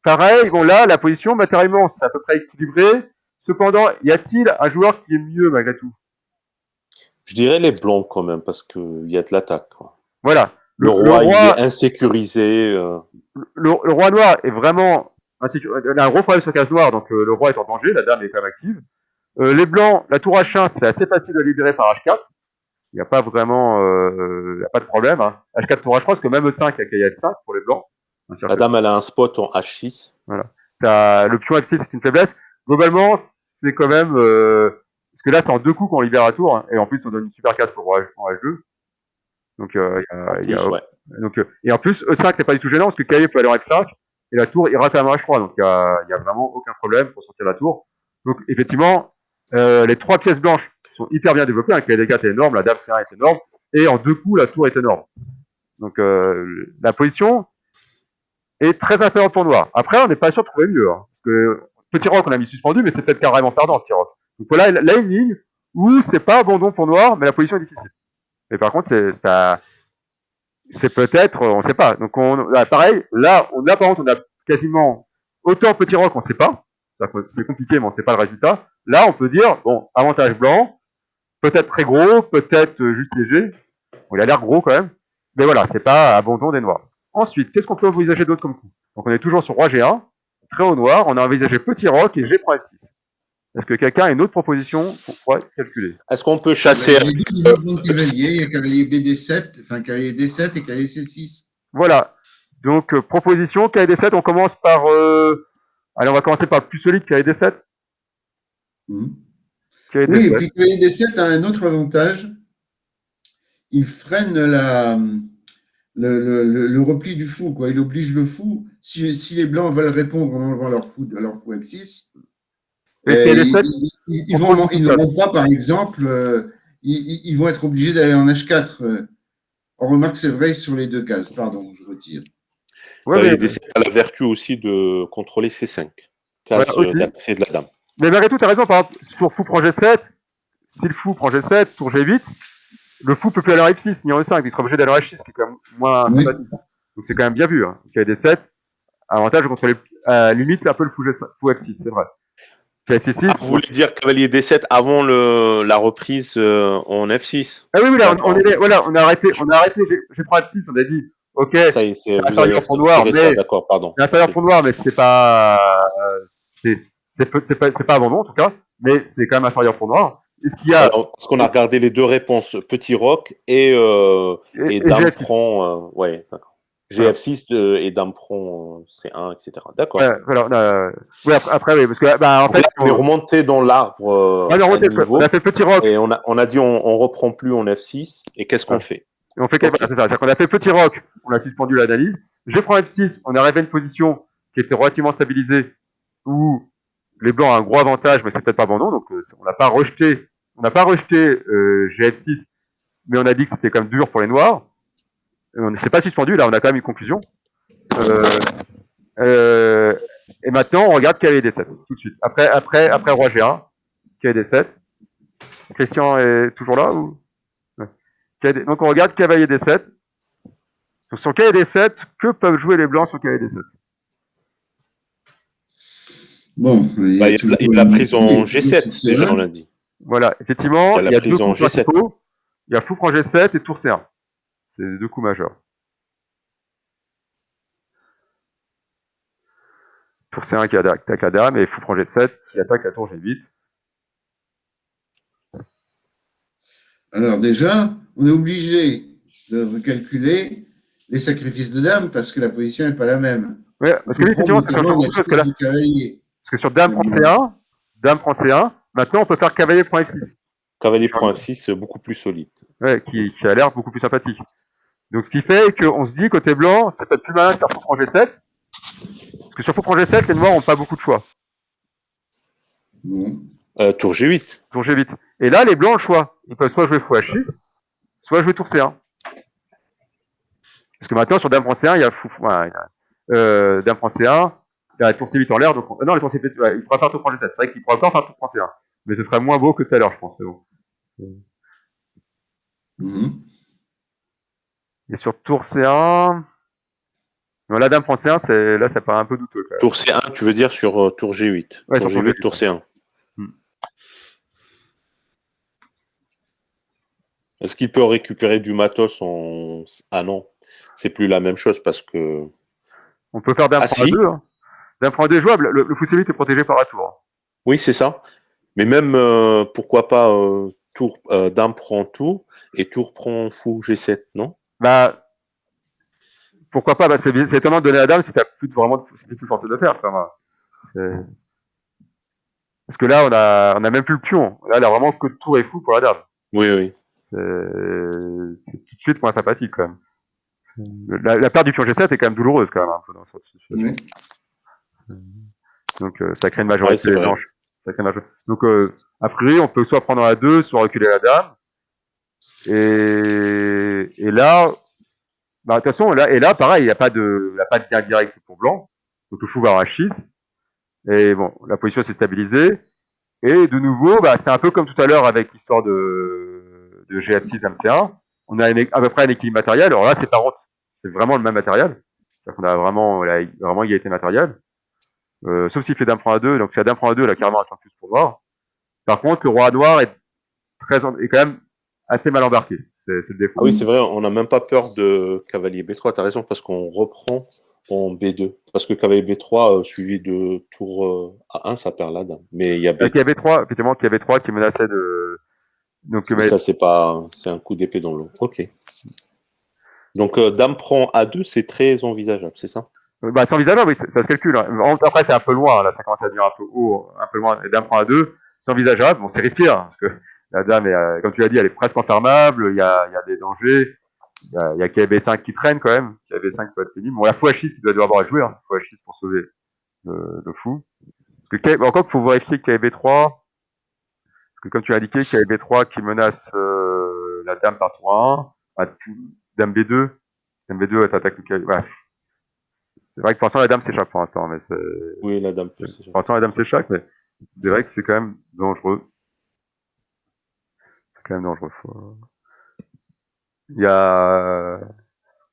pareil, bon là, la position, matériellement, c'est à peu près équilibré. Cependant, y a-t-il un joueur qui est mieux, malgré tout? Je dirais les blancs, quand même, parce qu'il y a de l'attaque. Voilà. Le roi, il est insécurisé. Le roi noir est vraiment insécurisé. Il a un gros problème sur case noire, donc le roi est en danger, la dame est quand même active. Les blancs, la tour H1, c'est assez facile de libérer par H4. Il n'y a pas vraiment, il n'y a pas de problème. Hein. H4 tour H3, parce que même E5 avec H5 pour les blancs. La dame, elle a un spot en H6. Voilà. Le pion F6, c'est une faiblesse. Globalement, c'est quand même, parce que là, c'est en 2 coups qu'on libère la tour, hein, et en plus, on donne une super case pour en H2. Donc, et en plus, E5 n'est pas du tout gênant, parce que cavalier peut aller en F5, et la tour ira quand même en H3, donc il y a vraiment aucun problème pour sortir la tour. Donc, effectivement, les 3 pièces blanches sont hyper bien développées, hein, cavalier D4 est énorme, la dame C1 est énorme, et en 2 coups, la tour est énorme. Donc, la position est très inférieure pour noir. Après, on n'est pas sûr de trouver mieux, hein, parce que petit roc, on a mis suspendu, mais c'est peut-être carrément perdant, petit roc. Donc voilà, là, une ligne où c'est pas abandon pour noir, mais la position est difficile. Mais par contre, c'est peut-être, on sait pas. Donc pareil, là, par contre, on a quasiment autant petit roc, on sait pas. C'est compliqué, mais on sait pas le résultat. Là, on peut dire, bon, avantage blanc, peut-être très gros, peut-être juste léger. Bon, il a l'air gros quand même. Mais voilà, c'est pas abandon des noirs. Ensuite, qu'est-ce qu'on peut envisager d'autre comme coup? Donc on est toujours sur roi G1, très haut noir, on a envisagé petit roc et G prend F6. Est-ce que quelqu'un a une autre proposition qu'on pourrait calculer? Est-ce qu'on peut chasser J'ai dit développement de cavalier, il y a cavalier BD7, enfin cavalier D7 et cavalier C6. Voilà. Donc proposition, cavalier D7, on commence par... Allez, on va commencer par le plus solide, cavalier D7. Cavalier Oui, et D7. puis cavalier D7 a un autre avantage. Il freine le repli du fou, quoi. Il oblige le fou. Si les blancs veulent répondre en enlevant leur fou F6, Et cavalier D7, ils ne vont pas, par exemple, ils vont être obligés d'aller en H4. On remarque, c'est vrai sur les deux cases. Pardon, je retire. Ouais, mais D7 a la vertu aussi de contrôler C5. Case d'accès de la dame. Mais malgré tout, tu as raison. Par exemple, sur fou prend G7, si le fou prend G7, tour G8, le fou peut plus aller en F6 ni en E5, il sera obligé d'aller en H6, qui est quand même moins sympathique. Donc c'est quand même bien vu. Hein. Cavalier D7, avantage de contrôler limite un peu le fou F6, c'est vrai. C6, vous voulez dire cavalier D7 avant la reprise en F6? Ah oui, là, on a arrêté, j'ai pris F6, on a dit, ok, ça y est, c'est inférieur pour noir, mais d'accord, pardon. C'est inférieur pour noir, mais c'est pas, c'est pas abandon en tout cas, mais c'est quand même inférieur pour noir. Est-ce qu'il y a... Alors, parce qu'on a regardé les deux réponses, petit roc et dame prend, ouais, d'accord. GF6 et dame prend C1, etc. D'accord. Ouais, voilà, oui, après, oui, parce que, bah, en fait. Là, on est remonté dans l'arbre. On a fait petit roc. Et on a dit, on reprend plus en F6. Et qu'est-ce qu'on fait? Et on fait c'est ça. C'est-à-dire qu'on a fait petit roc, on a suspendu l'analyse. Je prends F6, on est arrivé à une position qui était relativement stabilisée, où les blancs ont un gros avantage, mais c'est peut-être pas abandon, donc on n'a pas rejeté GF6, mais on a dit que c'était quand même dur pour les noirs. On ne s'est pas suspendu, là on a quand même une conclusion. Et maintenant on regarde cavalier D7 tout de suite. Après roi G1, cavalier D7. Christian est toujours là ou? Donc on regarde cavalier D7. Donc sur cavalier D7, que peuvent jouer les blancs sur cavalier D7? Bon, il y a la prise en G7, déjà on l'a dit. Voilà, effectivement, il y a deux coups G7. principaux. Il y a fou prend G7 et tour C1. C'est les deux coups majeurs. Tour C1 qui attaque la dame et fou prend G7 qui attaque la tour G8. Alors déjà, on est obligé de recalculer les sacrifices de dame parce que la position n'est pas la même. Oui, parce que effectivement, ça change beaucoup de choses que là. Parce que sur dame prend C1, maintenant on peut faire cavalier prend F6. Cavalier prend F6, c'est beaucoup plus solide. Ouais, qui a l'air beaucoup plus sympathique. Donc ce qui fait qu'on se dit, côté blanc, c'est peut-être plus malin de faire fou prend G7. Parce que sur fou prend G7, les noirs n'ont pas beaucoup de choix. Tour G8. Tour G8. Et là, les blancs ont le choix. Ils peuvent soit jouer fou H6, soit jouer tour C1. Parce que maintenant, sur dame prend C1, il y a fou... dame prend C1, il y a tour C8 en l'air. Donc... Non, les tour C8, il pourra faire tour prend G7. C'est vrai qu'il pourra encore faire tour prend C1. Mais ce serait moins beau que tout à l'heure, je pense. C'est bon. Et sur tour C1... Non, la dame prend C1, là, ça paraît un peu douteux. Quand même. Tour C1, tu veux dire sur tour G8. Ouais, tour sur G8, tour C1. Est-ce qu'il peut récupérer du matos en... Ah non, c'est plus la même chose parce que... On peut faire dame prend A2. Hein. Dame prend A2 jouable, le fou C8 est protégé par la tour. Oui, c'est ça. Mais même, pourquoi pas, tour, dame prend tour et tour prend fou G7, non? Bah, pourquoi pas, c'est étonnant de donner la dame si t'as plus vraiment de force de faire. Parce que là, on a même plus le pion. Là, il a vraiment que tour et fou pour la dame. Oui, oui. C'est tout de suite moins sympathique, quand même. La perte du pion G7 est quand même douloureuse, quand même, un peu dans cette situation. Donc, ça crée une majorité blanche. Donc, a priori, on peut soit prendre la 2, soit reculer la dame. Et là, bah, de toute façon, là, pareil, il n'y a pas de lien direct pour blanc. Donc, le fou va en H6. Et bon, la position s'est stabilisée. Et de nouveau, bah, c'est un peu comme tout à l'heure avec l'histoire de GF6 MC1. On a à peu près un équilibre matériel. Alors là, c'est vraiment le même matériel. C'est-à-dire qu'on a vraiment égalité matérielle. Sauf s'il fait dame prend A2. Donc, si la dame prend A2, il a carrément un temps plus pour noir. Par contre, le roi noir est quand même assez mal embarqué. le défaut. Ah oui, c'est vrai, on n'a même pas peur de cavalier B3, tu as raison, parce qu'on reprend en B2. Parce que cavalier B3, suivi de tour A1, ça perd la dame. Mais il y a B2. Qui avait 3, effectivement, qui avait 3 qui menaçait de. Donc, mais ça, c'est un coup d'épée dans l'eau. Ok. Donc, dame prend A2, c'est très envisageable, c'est ça? Bah, c'est envisageable, oui, ça se calcule. Hein. Après, c'est un peu loin, là, ça commence à devenir un peu haut, un peu loin. Et dame prend A2, c'est envisageable. Bon, c'est risqué, hein, parce que la dame, comme tu l'as dit, elle est presque enfermable, il y a des dangers. Il y a KB5 qui traîne quand même. KB5 peut être pénible. Bon, il y a fou H6 qui doit devoir avoir à jouer, hein. Fou H6 pour sauver le fou. Parce que encore qu'il faut vérifier que KB3, parce que comme tu l'as indiqué, KB3 qui menace la dame par tour 1, dame B2, dame B2 elle t'attaque le KB. Ouais. C'est vrai que pour l'instant la dame s'échappe pour l'instant, mais oui, la dame peut s'échapper. Pour l'instant la dame s'échappe, mais c'est vrai que c'est quand même dangereux. C'est quand même dangereux. Il y a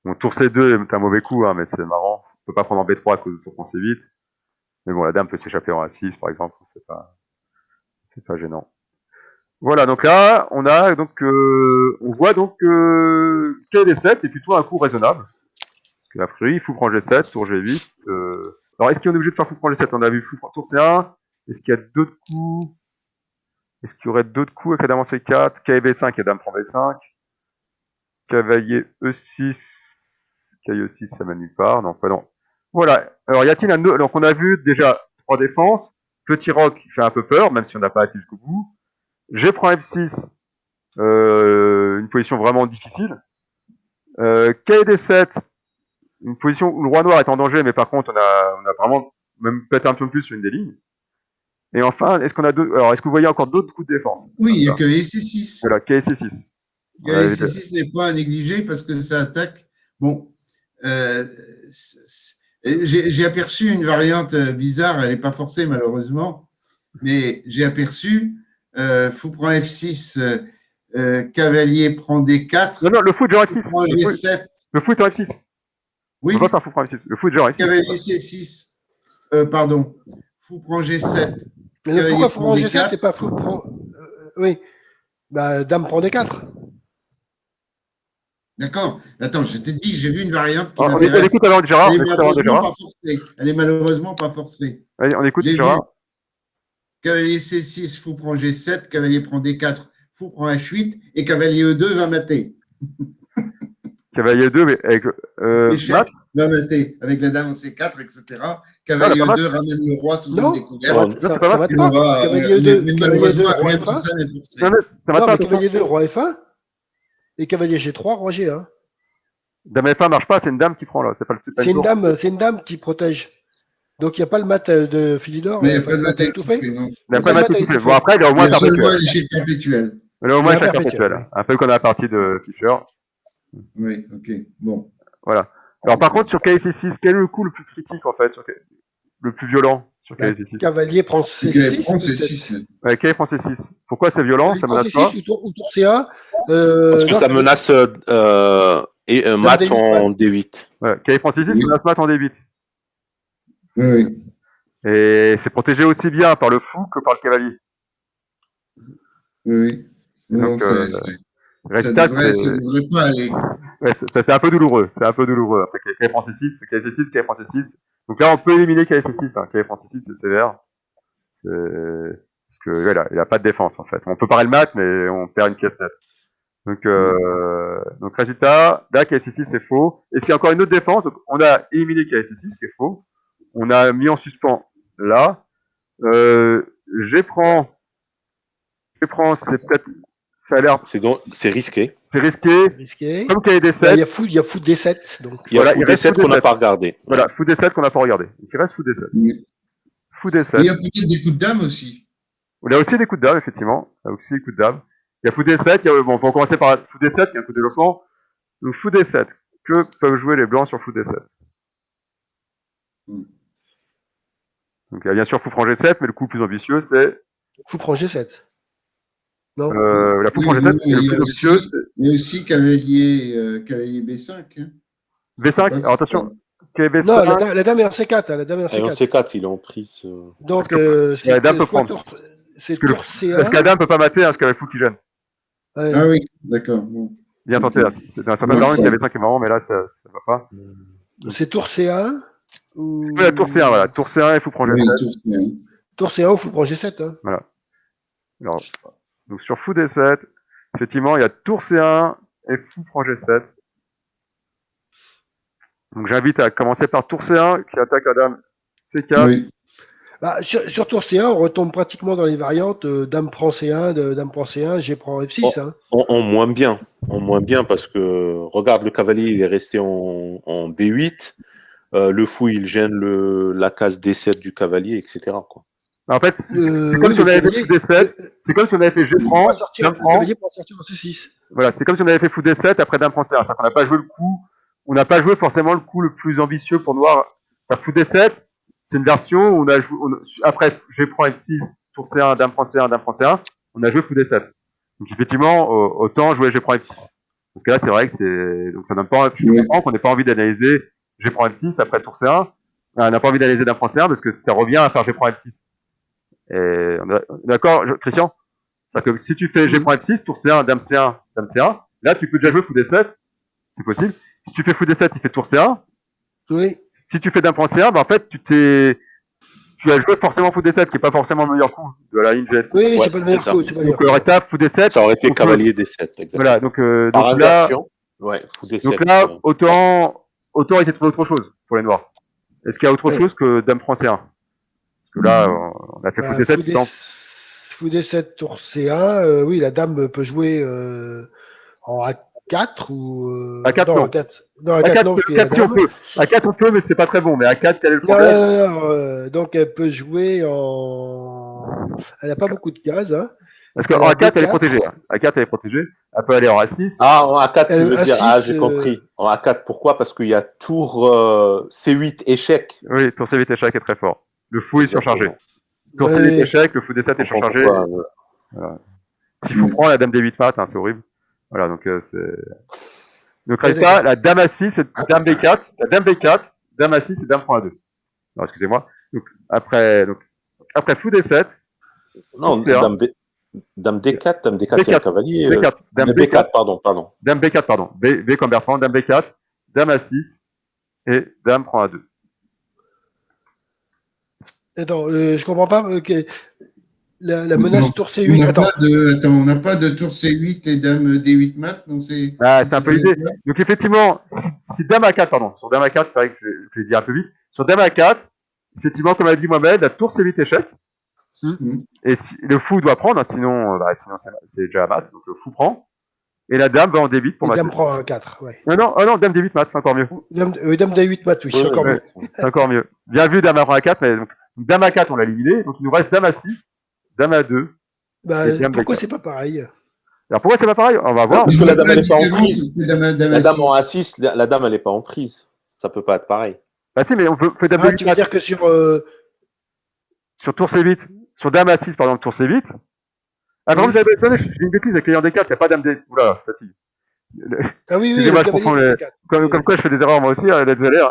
bon, tour C2 est un mauvais coup, hein, mais c'est marrant. On peut pas prendre en B3 à cause de tour qu'on C8. Mais bon, la dame peut s'échapper en A6 par exemple, c'est pas gênant. Voilà, donc là, on voit donc que KD7 est plutôt un coup raisonnable. A priori, fou prend G7, tour G8. Alors, est-ce qu'on est obligé de faire fou prend G7? On a vu fou prend tour C1. Est-ce qu'il y a d'autres coups? Est-ce qu'il y aurait d'autres coups avec la dame en C4? KB5 et dame prend B5. Cavalier E6. Cavalier E6, ça mène nulle part. Non, pas non. Voilà. Alors, y a-t-il donc on a vu déjà 3 défenses. Petit roc fait un peu peur, même si on n'a pas été jusqu'au bout. G prend F6. Une position vraiment difficile. KD7. Une position où le roi noir est en danger, mais par contre, on a vraiment même peut-être un peu plus sur une des lignes. Et enfin, est-ce que vous voyez encore d'autres coups de défense? Oui, il y a cavalier C6. Voilà, cavalier C6. Cavalier C6 n'est pas à négliger parce que ça attaque. Bon, j'ai aperçu une variante bizarre, elle n'est pas forcée malheureusement, mais j'ai aperçu fou prend F6, cavalier prend D4. Non, le fou est déjà F6. Prend G7. Le fou est en F6. Oui. On va pas faire fou prend F6. Le fou est déjà en F6. Cavalier C6. Pardon. Fou prend G7. Mais pourquoi fou prend G7 et pas fou prend. Oui. Bah, dame prend D4. D'accord. Attends, je t'ai dit, j'ai vu une variante qui m'intéresse. On écoute alors Gérard. Elle est malheureusement pas forcée. Allez, on écoute Gérard. Cavalier C6, fou prend G7, cavalier prend D4, fou prend H8, et cavalier E2 va mater. Cavalier 2, mais avec mat va mater, avec la dame en C4, etc. Cavalier E2 ramène le roi sous une découverte. Ça mate pas. Cavalier E2, malheureusement, rien de tout ça n'est forcé. Non, mais cavalier 2, roi F1, et cavalier G3, roi G1. Dame F1 marche pas, c'est une dame qui prend là. C'est une dame qui protège. Donc il n'y a pas le mat de Philidor. Mais il n'y a pas de mat étouffé, non. Il n'y a pas de mat étouffé. Bon, après, il y a au moins seulement l'échec perpétuel. Il y a au moins l'échec perpétuel. Un peu comme la partie de Fischer. Oui, ok. Bon. Voilà. Alors par contre, sur KC6, quel est le coup le plus critique en fait, le plus violent sur KC6? Cavalier prend C6. Cavalier prend C6. Cavalier prend C6. Pourquoi c'est violent? Ça menace pas? Ou tour C1. Parce que ça menace mat en D8. Ouais, cavalier prend C6, menace mat en D8. Oui. Et c'est protégé aussi bien par le fou que par le cavalier. Oui. Donc, ça devrait pas aller. Ouais, c'est un peu douloureux. C'est un peu douloureux. Après, cavalier prend C6, cavalier C6, cavalier prend C6. Donc là, on peut éliminer cavalier C6. Hein. Cavalier prend C6, c'est sévère. Parce que voilà, il a pas de défense en fait. On peut parer le mat, mais on perd une pièce nette. Donc résultat, là, cavalier C6, c'est faux. Et s'il y a encore une autre défense, donc, on a éliminé cavalier C6, c'est faux. On a mis en suspens là. G prend, c'est peut-être, ça a l'air. C'est risqué. C'est risqué. Comme cavalier D7. Il y a fou D7. Donc. Il y a fou D7 qu'on n'a pas regardé. Voilà, fou D7 qu'on n'a pas regardé. Il reste fou D7. Oui. Fou D7. Il y a peut-être des coups de dame aussi. Il y a aussi des coups de dame, effectivement. Il y a aussi des coups de dame. Il y a fou D7. Bon, on va commencer par fou D7, il y a un coup de développement. Donc fou D7. Que peuvent jouer les blancs sur fou D7? Donc il y a bien sûr fou prend G7, mais le coup le plus ambitieux, c'est... Fou prend G7. Non. La fou prend G7, c'est le plus ambitieux. Mais aussi cavalier B5. Hein. B5, alors attention. B5. Non, la dame est en C4. La dame est en C4. En C4, il est en prise. Donc, la dame peut prendre. C'est tour C1. Parce que la dame peut pas mater, parce qu'il y a le fou qui gêne. Ouais. Ah oui, d'accord. Bon. Bien tenté, là. C'est un certain variant qui avait 5 qui est marrant, mais là, ça va pas. C'est tour C1 ou... La tour C1, voilà. Tour C1, il faut prendre Oui, G7. tour C1. Tour C1 ou faut prendre G7. Hein. Voilà. Alors, donc sur fou D7, effectivement, il y a tour C1 et fou prend G7. Donc j'invite à commencer par tour C1 qui attaque la dame C4. Oui. Bah, sur tour C1, on retombe pratiquement dans les variantes dame prend C1, dame prend C1, G prend F6. Hein. En moins bien. En moins bien parce que, regarde, le cavalier, il est resté en B8. Le fou, il gêne la case D7 du cavalier, etc. Quoi. En fait, c'est comme si on avait fait fou D7. C'est comme si on avait fait G prend, dame Le prend. cavalier pour sortir en C6. Voilà, c'est comme si on avait fait fou D7 après dame prend C1. C'est-à-dire qu'on n'a pas joué le coup, on n'a pas joué forcément le coup le plus ambitieux pour noir. Enfin, fou D7, c'est une version où on a joué, après G prend F6, tour C1, dame prend C1, dame prend C1, on a joué fou D7. Donc effectivement, autant jouer G prend F6. Parce que là, c'est vrai que c'est, donc ça donne pas, je comprends qu'on n'ait pas envie d'analyser G prend F6 après tour C1. On n'a pas envie d'analyser dame prend C1 parce que ça revient à faire G prend F6. Et on est d'accord, Christian? C'est-à-dire que si tu fais G prend F6, tour C1, dame C1, dame C1, là, tu peux déjà jouer fou D7. C'est possible. Si tu fais fou D7, il fait tour C1. Oui. Si tu fais dame prend C1, bah, en fait, tu as joué forcément fou D7, qui est pas forcément le meilleur coup de la ligne G7. Oui, Ouais, c'est pas le meilleur c'est coup. ça. C'est pas le Donc, meilleur coup. rétap, fou D7. Ça aurait été donc, cavalier D7, exactement. Voilà, donc Par là, inversion, ouais, fou D7. donc là, autant essayer de trouver autre chose pour les noirs. Est-ce qu'il y a autre chose que dame prend C1? Parce que là, on a fait fou D7 tout le temps. Fou D7 tour C1, oui, la dame peut jouer en A4 ou. A4, non, non. A4. Non, A4, non, parce qu'il y a la A4, si on dame. peut. A4, on peut, mais c'est pas très bon. Mais A4, quel est le Non, problème? donc elle peut jouer en. Elle n'a pas beaucoup de cases. Hein. Parce qu'en A4, elle est protégée. Hein. A4, elle est protégée. Elle peut aller en A6. Ah, en A4, tu veux dire. A6, Ah, j'ai compris. En A4, pourquoi? Parce qu'il y a tour C8 échec. Oui, tour C8 échec est très fort. Le fou est surchargé. Tour Oui. C8 échec, le fou D7 est surchargé. Voilà. S'il faut prendre la dame D8 mat, hein, c'est horrible. Voilà, donc c'est. Donc résultat, la dame A6 c'est dame B4, la dame B4, dame A6 et dame prend A2. Non, excusez-moi. Donc après fou D7. Non, dame D4, dame D4, c'est un cavalier. B4, dame B4, pardon. Dame B4, pardon. B comme Bertrand, dame B4, dame A6 et dame prend A2. Attends, je comprends pas. La menace tour C8. On n'a pas de tour C8 et dame D8 mat dans ces. Ah, c'est un peu l'idée. Donc effectivement, si dame A4, pardon, sur dame A4, c'est vrai que je l'ai dit un peu vite. Sur dame A4, effectivement, comme a dit Mohamed, la tour C8 échec. Et si, le fou doit prendre, hein, sinon c'est déjà à mat, donc le fou prend. Et la dame va en D8 pour mater. dame prend un 4, ouais. Non, dame D8 mat, c'est encore mieux. Dame D8 mat, oui, c'est encore mieux. C'est encore mieux. Bien vu, dame A4, mais donc dame A4, on l'a éliminé, donc il nous reste dame A6, dame A2. Bah, pourquoi c'est pas pareil? Alors pourquoi c'est pas pareil? On va voir. Parce que la dame, elle n'est pas en prise. La dame en A6, la dame, elle n'est pas en prise. Ça peut pas être pareil. Bah si, mais on fait dame D8 tu veux dire que sur tour C8, sur dame A6, par exemple, tour C8. Ah, par exemple, j'ai une bêtise avec l'ayant D4, il n'y a pas dame D. Oula, fatigue. Ah oui, le cavalier comme quoi je fais des erreurs moi aussi, désolé.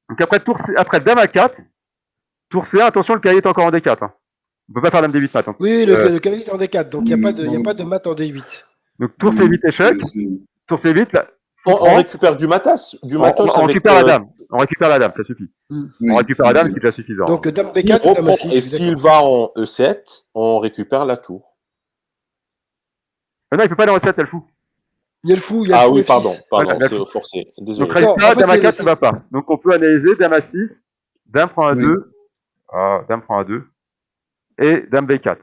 Donc après dame A4, tour C1, attention, le cavalier est encore en D4. Hein. On peut pas faire dame D8 mat. Hein. Oui, le cavalier est en D4, donc il n'y a pas de mat en D8. Donc tour C8 échec, tour C8, là, on récupère du matos. On récupère la dame. On récupère la dame, ça suffit. On récupère la dame, c'est déjà suffisant. Donc dame B4 dame A6. Et s'il va en E7, on récupère la tour. Non, il peut pas aller en E7, il y a le fou. Il y a le fou, Ah oui, pardon, c'est forcé. Désolé. Donc résultat, dame A4 ne va pas. Donc on peut analyser dame A6, dame prend A2, dame prend A2, et dame B4.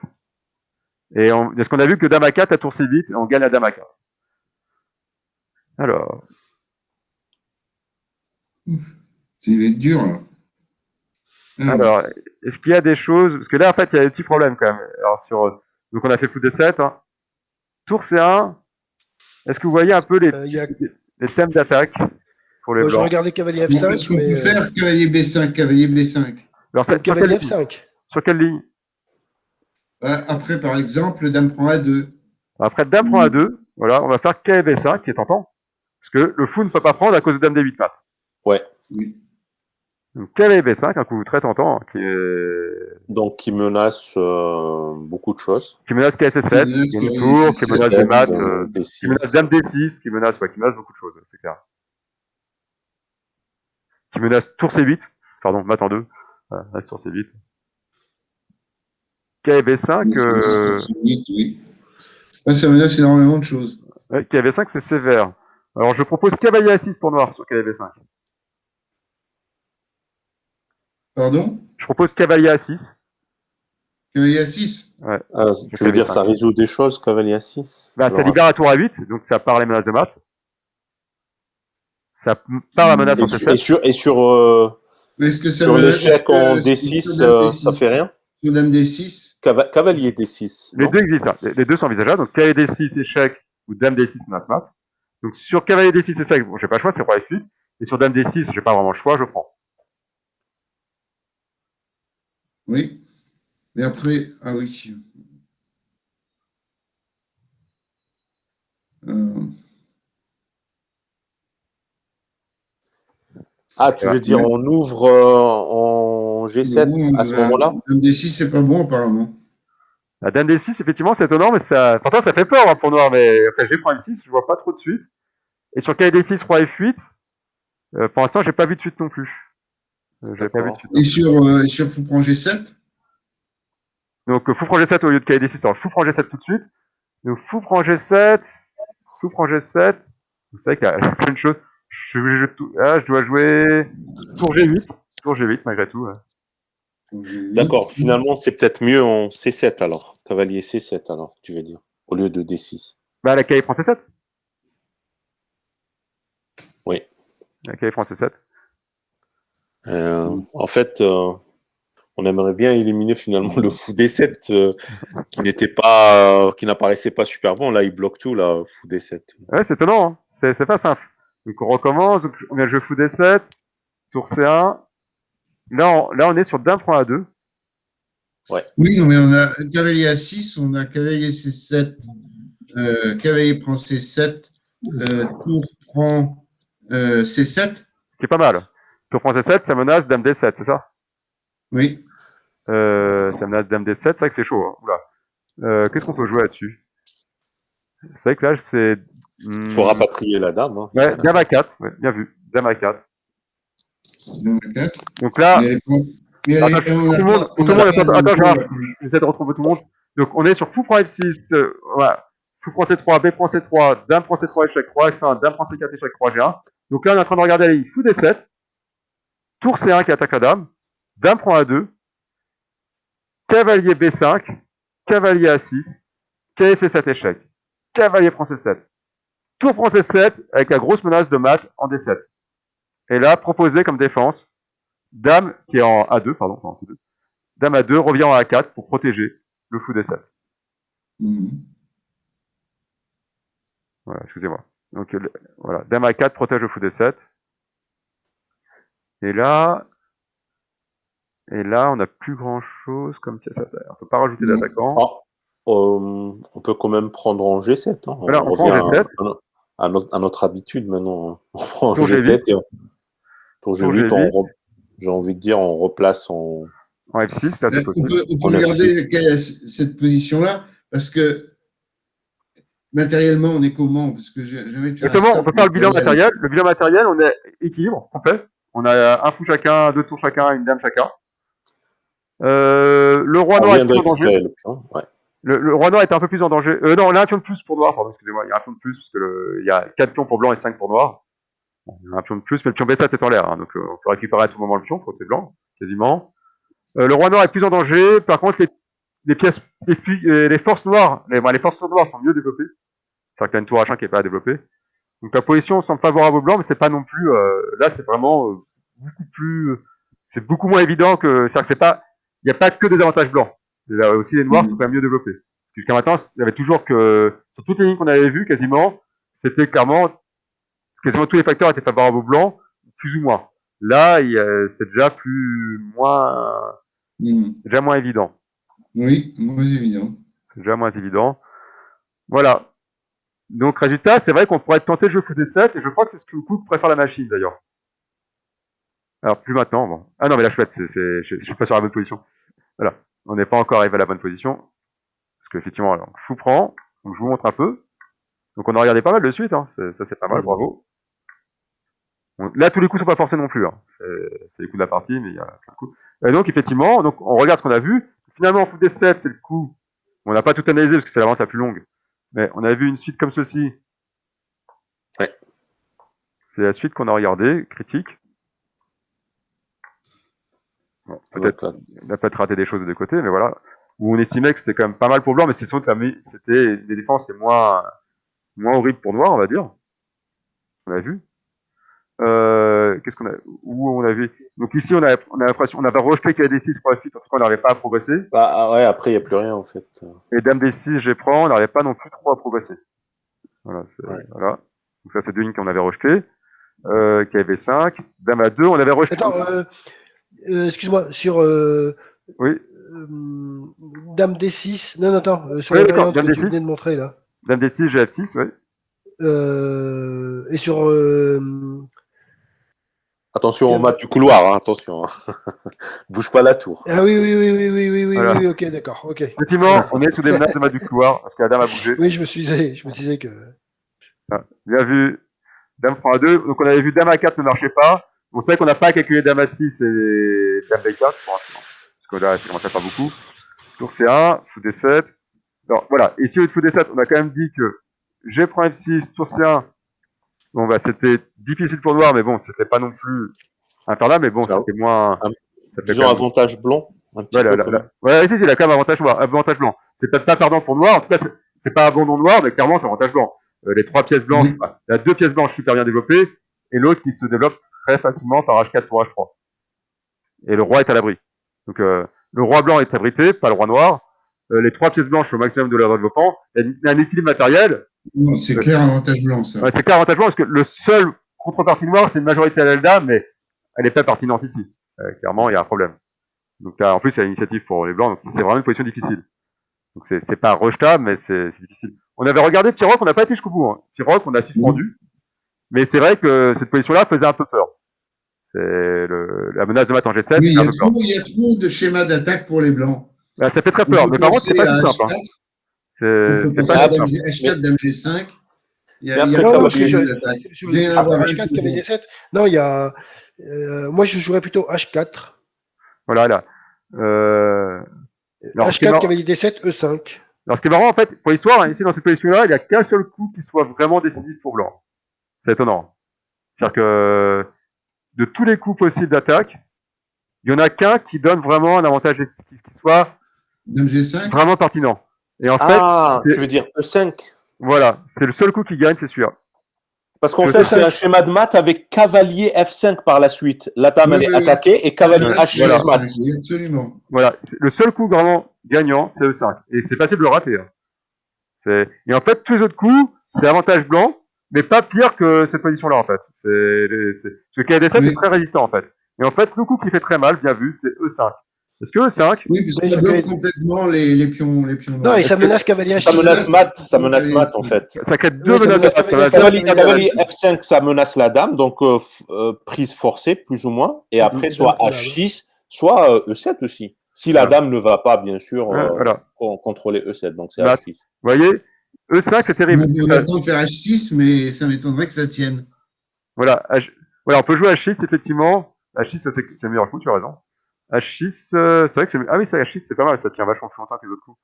Et est-ce qu'on a vu que dame A4 à tour C8, on gagne la dame A4. Alors. C'est dur, là. Alors, est-ce qu'il y a des choses... Parce que là, en fait, il y a des petits problèmes, quand même. Alors, donc, on a fait fou D7. Hein. Tour C1. Est-ce que vous voyez un peu les thèmes d'attaque pour les blancs? Je regardais cavalier F5. Est-ce qu'on peut faire cavalier B5, cavalier B5? Alors, cavalier F5. Sur quelle ligne? Après, par exemple, dame prend A2. Après, dame prend A2. Voilà, on va faire cavalier B5, qui est tentant. Parce que le fou ne peut pas prendre à cause de dame D8 mat. Ouais. Oui. Donc cavalier B5, un coup très tentant, qui est... Donc, qui menace beaucoup de choses. Qui menace KSS7, qui est une tour, qui menace des maths, qui menace Dame D6, qui menace beaucoup de choses, c'est clair. Qui menace tour C8, pardon, mat en 2, reste sur C8. KV5, oui. Ouais, ça menace énormément de choses. KV5 c'est sévère. Alors je propose cavalier A6 pour noir sur KV5. Pardon? Je propose cavalier A6. Cavalier A6? Ouais. Tu veux dire ça résout des choses, cavalier A6? Bah, ça libère la tour A8, donc ça part les menaces de maths. Ça part la menace en C7. Et sur l'échec en D6, ça fait rien? Sur Dame D6? Cavalier D6. Les deux existent, les deux sont envisageables. Donc cavalier D6 échec ou Dame D6 menace maths. Donc sur cavalier D6 échec, bon, j'ai pas le choix, c'est roi F8. Et sur Dame D6, j'ai pas vraiment le choix, je prends. Oui. Mais après, ah oui. Ah, tu veux dire, on ouvre en G7 à ce moment-là? Dame D6, c'est pas bon, apparemment. La Dame D6, effectivement, c'est étonnant, mais ça, pourtant, ça fait peur, hein, pour noir, mais après, j'ai pris M6, je vois pas trop de suite. Et sur cavalier D6, roi F8, pour l'instant, j'ai pas vu de suite non plus. J'ai pas vu de suite. Et sur fou prend G7? Donc, fou prend G7 au lieu de cavalier D6, alors fou prend G7 tout de suite. Donc, fou prend G7, fou prend G7. C'est vrai qu'il y a plein de choses. Je dois jouer tour G8. Tour G8, malgré tout. D'accord, finalement, c'est peut-être mieux en C7 alors. Cavalier C7 alors, tu veux dire, au lieu de D6. Bah, la cavalier prend C7. Oui. La cavalier prend C7. En fait, on aimerait bien éliminer finalement le fou D7 qui n'apparaissait pas super bon. Là, il bloque tout, là, fou D7. Ouais, c'est étonnant, hein. C'est pas simple. Donc, on recommence. Donc, on vient jouer fou D7. Tour C1. Là, on est sur Dame prend A2. Ouais. Oui, non, mais on a cavalier A6, on a cavalier C7, cavalier prend C7, tour prend C7. Qui est pas mal. Tour prend C7, ça menace Dame D7, c'est ça? Oui. Ça menace Dame D7, c'est vrai que c'est chaud. Hein. Oula. Qu'est-ce qu'on peut jouer là-dessus? C'est vrai que là, c'est... Il faut rapatrier la dame. Hein. Ouais, Dame A4, ouais, bien vu. Dame A4. Dame A4. Donc là... J'essaie de retrouver tout le monde. Donc on est sur fou prend F6, voilà. Fou prend C3, B prend C3, Dame prend C3, échec, roi F1, Dame prend C4, échec, roi G1. Donc là on est en train de regarder la ligne fou D7, tour C1 qui attaque la dame, Dame prend A2, cavalier B5, cavalier A6, cavalier C7 échec, cavalier prend C7, tour prend C7 avec la grosse menace de mat en D7. Et là, proposé comme défense, Dame qui est en A2, pardon, en C2. Dame A2 revient en A4 pour protéger le fou D7. Voilà, excusez-moi. Donc voilà, Dame A4 protège le fou D7. Et là, on n'a plus grand chose comme pièce à terre. On peut pas rajouter d'attaquant. On peut quand même prendre en G7. Hein. Voilà, on prend en G7. À notre habitude maintenant. On prend en G7 et tour G8, j'ai envie de dire, on replace en F6, là, c'est possible. On peut regarder cette position-là, parce que matériellement, on est comment? Parce que exactement, on peut faire le bilan matériel. Le bilan matériel, on est équilibre, complet. On a un fou chacun, 2 tours chacun, une dame chacun. Le roi noir est plus en danger. Le roi noir était un peu plus en danger. Non, on a un pion de plus pour noir, pardon, excusez-moi. Il y a un pion de plus, parce que il y a 4 pions pour blanc et 5 pour noir. Bon, il y a un pion de plus, mais le pion B7 est en l'air, hein, donc on peut récupérer à tout moment le pion, côté blanc, quasiment. Le roi noir est plus en danger. Par contre, les pièces, les forces noires, les forces noires sont mieux développées. C'est-à-dire qu'il y a une tour H1 qui n'est pas développée. Donc la position semble favorable aux blancs, mais c'est pas non plus. Là, c'est vraiment beaucoup plus. C'est beaucoup moins évident que. C'est-à-dire que c'est pas. Il n'y a pas que des avantages blancs. Là aussi, les noirs sont quand même mieux développés. Jusqu'à maintenant, il y avait toujours que sur toutes les lignes qu'on avait vues, quasiment, c'était quasiment tous les facteurs étaient favorables aux blancs, plus ou moins. Là, c'est déjà déjà moins évident. Oui, moins évident. C'est déjà moins évident. Voilà. Donc, résultat, c'est vrai qu'on pourrait tenter le jeu fou D7, et je crois que c'est ce que Cook préfère la machine, d'ailleurs. Alors, plus maintenant, bon. Ah non, mais là, je suis pas sur la bonne position. Voilà. On n'est pas encore arrivé à la bonne position. Parce qu'effectivement, alors, fou prend. Donc, je vous montre un peu. Donc, on a regardé pas mal de suite, hein. Ça, c'est pas mal, bravo. Bon, là, tous les coups sont pas forcés non plus, hein. C'est les coups de la partie, mais il y a plein de coups. Et donc, effectivement, donc, on regarde ce qu'on a vu. Finalement, en foot des 7, c'est le coup. On n'a pas tout analysé parce que c'est la vente la plus longue. Mais on a vu une suite comme ceci. Ouais. C'est la suite qu'on a regardée, critique. Bon, peut-être, on a peut-être raté des choses de côté, mais voilà. Où on estimait que c'était quand même pas mal pour blanc, mais c'est sûr que c'était des défenses c'est moins horribles pour noir, on va dire. On a vu. Qu'est-ce qu'on a, où on a vu? Donc ici, on a l'impression, on avait rejeté qu'il y avait des 6 pour la suite, parce qu'on n'arrivait pas à progresser. Bah ouais, après, il n'y a plus rien, en fait. Et dame des 6, je prends, on n'arrivait pas non plus trop à progresser. Voilà, Ouais. voilà. Donc ça, c'est deux lignes qu'on avait rejetées. Qui avait 5. Dame à 2, on avait rejeté. Attends, excuse-moi, sur Oui. Dame D6. Non, attends, sur Oui, la d'accord, variante Dame que tu D6. venais de montrer là. Dame D6, GF6, oui. Et sur. Attention au mat du couloir, hein, attention. Hein. Bouge pas la tour. Ah oui, Voilà. oui, ok, d'accord, ok. Effectivement, on est sous des menaces de mat du couloir, parce que la dame a bougé. Oui, je me disais que. Ah, bien vu. Dame prend à 2. Donc on avait vu dame à 4 ne marchait pas. On sait qu'on n'a pas calculé dame à 6 et dame B4 pour l'instant. Parce que là, ça commençait pas beaucoup. Tour C1, fou D7. Alors voilà. Ici, au fou D7, on a quand même dit que G prend F6, tour C1. Bon, bah, c'était difficile pour noir, mais bon, c'était pas non plus infernal, mais bon, c'était moins. Disons avantage blanc. Un petit peu ouais, ici, il a quand même avantage noir, avantage blanc. C'est peut-être pas perdant pour noir, en tout cas, c'est pas abandon noir, mais clairement, c'est avantage blanc. Les 3 pièces blanches, il y a 2 pièces blanches super bien développées, et l'autre qui se développe très facilement par H4 pour H3. Et le roi est à l'abri. Donc, le roi blanc est abrité, pas le roi noir. Les 3 pièces blanches au maximum de leur développement. Il y a un équilibre matériel. Non, c'est clair avantage blanc, ça. Ouais, c'est clair avantage blanc, parce que le seul contrepartie noire, c'est une majorité à l'Elda, mais elle n'est pas pertinente ici. Clairement, il y a un problème. Donc, en plus, il y a l'initiative pour les blancs, donc c'est vraiment une position difficile. Donc c'est pas rejetable, mais c'est difficile. On avait regardé T-Rock, on n'a pas été jusqu'au bout. Hein. T-Rock, on a suspendu. Mais c'est vrai que cette position-là faisait un peu peur. C'est la menace de mat en G7. Oui, il y a trop de schémas d'attaque pour les blancs. Bah, ça fait très peur. Mais par contre, c'est pas tout simple. Hein. On peut penser à dame H4, dame G5. Il y a non, sur H4 qui avait des 7. Non, il y a. Moi, je jouerais plutôt H4. Voilà, là. H4 qui avait des 7, E5. Alors, ce qui est marrant, en fait, pour l'histoire, hein, ici, dans cette position-là, il n'y a qu'un seul coup qui soit vraiment décisif pour blanc. C'est étonnant. C'est-à-dire que, de tous les coups possibles d'attaque, il y en a qu'un qui donne vraiment un avantage qui soit dame G5 vraiment pertinent. Et en fait, tu veux dire E5. Voilà, c'est le seul coup qui gagne, c'est sûr. Parce qu'en fait, c'est un schéma de mat avec cavalier F5 par la suite. La dame, elle est attaquée et cavalier H6 mat. Absolument. Voilà, le seul coup vraiment gagnant, c'est E5. Et c'est facile de le rater. Hein. Et en fait, tous les autres coups, c'est avantage blanc, mais pas pire que cette position-là, en fait. Ce KD7 est très résistant, en fait. Et en fait, le coup qui fait très mal, bien vu, c'est E5. Est-ce que E5 Oui, parce que ça bloque complètement les pions Non, et ça menace cavalier H6. Ça menace mat, en fait. Ça crée deux menaces de mat. Cavalier F5, ça menace la dame, donc prise forcée, plus ou moins. Et après, soit H6, soit E7 aussi. Si la dame ne va pas, bien sûr, contrôler E7. Donc c'est H6. Vous voyez, E5, c'est terrible. On attend de faire H6, mais ça m'étonnerait que ça tienne. Voilà, on peut jouer H6, effectivement. H6, c'est le meilleur coup, tu as raison. H6, c'est vrai que c'est. Ah oui, ça, H6, c'est pas mal, ça tient vachement plus longtemps que les autres coups.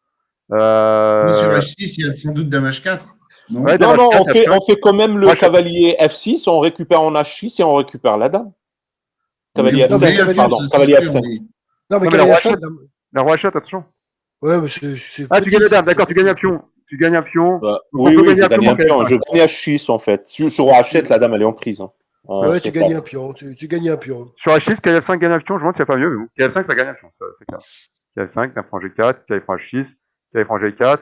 Sur H6, il y a sans doute dame H4. Non, on fait quand même le cavalier F6, on récupère en H6 et on récupère la dame. Cavalier F5, pardon, cavalier F5. Non, mais cavalier H4. La roi H4, attention. Ouais, mais c'est. Ah, tu gagnes la dame, d'accord, tu gagnes un pion. Tu gagnes un pion. Oui, je gagne un pion. Je gagne H6, en fait. Sur H7, la dame, elle est en prise. Ouais, tu gagnes un pion. Tu gagnes un pion. Sur H6, KF5 gagne un pion, je me demande s'il n'y a pas mieux, mais bon. KF5, ça gagne un pion, c'est clair. KF5, dame prend G4, KF prend H6, KF prend G4.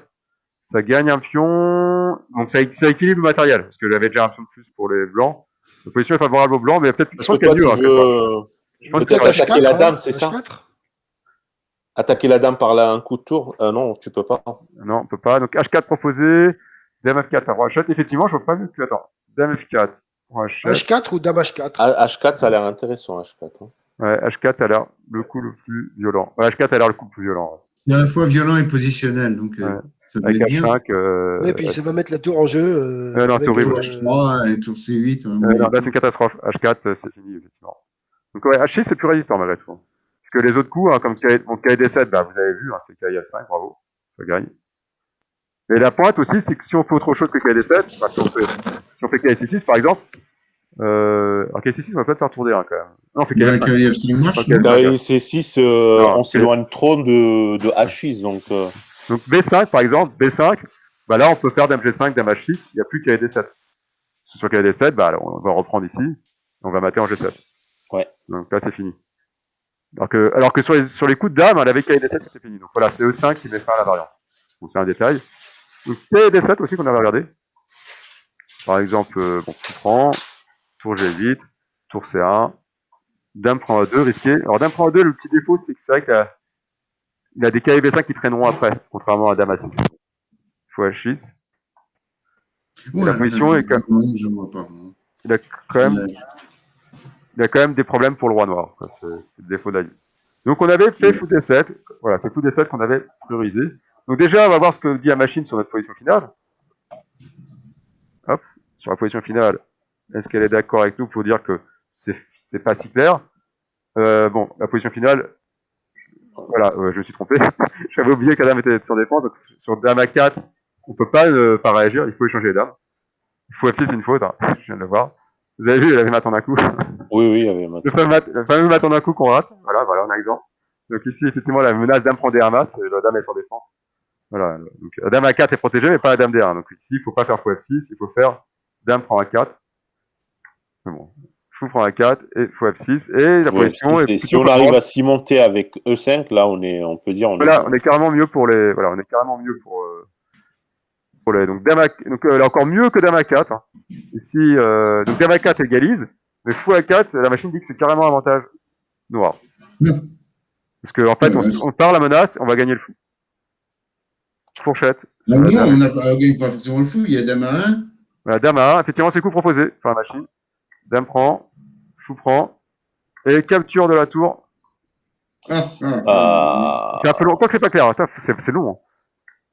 Ça gagne un pion. Donc ça équilibre le matériel, parce que j'avais déjà un pion de plus pour les blancs. La position est favorable aux blancs, mais peut-être parce que toi, tu veux peut-être attaquer la dame, c'est ça? Attaquer la dame par un coup de tour? Non, tu peux pas. Non, on peut pas. Donc H4 proposé, dame F4, roi H7. Effectivement, je vois pas mieux que. Attends, dame F4. pour H7. H4 ou dame H4? H4, ça a l'air intéressant, H4. Hein. Ouais, H4 a l'air le coup le plus violent. Ouais, H4 a l'air le coup le plus violent. Ouais. C'est à la fois violent et positionnel, donc ça doit Avec être bien. H5. Oui, puis ça va mettre la tour en jeu. non, c'est horrible. Tour H3 et tour C8. non, là, c'est une catastrophe. H4, c'est fini, effectivement. Donc, ouais, H6, c'est plus résistant, malgré tout. Parce que les autres coups, hein, comme KD7, bah, vous avez vu, hein, c'est KI5, bravo. Ça gagne. Et la pointe aussi, c'est que si on fait autre chose que KD7, bah, si on fait KI6, par exemple, alors KI6, on va peut-être faire tour D1 quand même. Non, on fait KI5. KI F5 marche. C6, on s'éloigne trop de H6, donc. Donc B5, par exemple, B5, bah là, on peut faire dame G5, dame H6, il n'y a plus KD7. Sur KD7, bah, on va reprendre ici, et on va mater en G7. Ouais. Donc là, c'est fini. Alors que sur les coups de dame, elle avait KD7, c'est fini. Donc voilà, c'est E5 qui met fin à la variante. Donc c'est un détail. Donc KD7 aussi qu'on avait regardé. Par exemple, bon, coup franc, tour G8, tour C1, dame prend A2, risqué. Alors dame prend A2, le petit défaut, c'est que c'est vrai qu'il a des KB5 qui traîneront après, contrairement à dame A6. Il faut H6. Ouais, la position est quand même... je vois pas. Il a quand même des problèmes pour le roi noir. C'est le défaut de la ligne. Donc on avait fait fou D7. Voilà, c'est fou D7 qu'on avait priorisé. Donc déjà, on va voir ce que dit la machine sur notre position finale. Hop, sur la position finale, est-ce qu'elle est d'accord avec nous pour dire que c'est pas si clair? Bon, la position finale, voilà, je me suis trompé. J'avais oublié que la dame était sur défense. Donc sur dame A4, on peut pas réagir, il faut échanger les dames. Il faut F6, c'est une faute, hein. Je viens de le voir. Vous avez vu, il avait mat en un coup. Oui, il y avait mat. Le fameux mat en un coup qu'on rate. Voilà, on a exemple. Donc ici, effectivement, la menace dame prend D1 mat, la dame est sur défense. Voilà. Donc la dame A4 est protégée, mais pas la dame D1. Donc ici, il faut pas faire fou F6, il faut faire dame prend A4. C'est bon. Fou prend A4 et fou F6. Et la position est plutôt si on arrive à s'y monter avec E5, là, on peut dire, on est carrément mieux pour les, voilà, on est carrément mieux pour les, donc dame donc elle est encore mieux que dame A4. Hein. Ici, donc dame A4 égalise, mais fou A4, la machine dit que c'est carrément avantage noir. Parce que en fait, on part la menace, on va gagner le fou. Fourchette. Non, on ne gagne pas forcément le fou, il y a dame à 1. Voilà, dame à 1, effectivement, c'est coup proposé par la machine. Dame prend, fou prend, et capture de la tour. C'est un peu long, quoi que c'est pas clair, c'est long. Hein.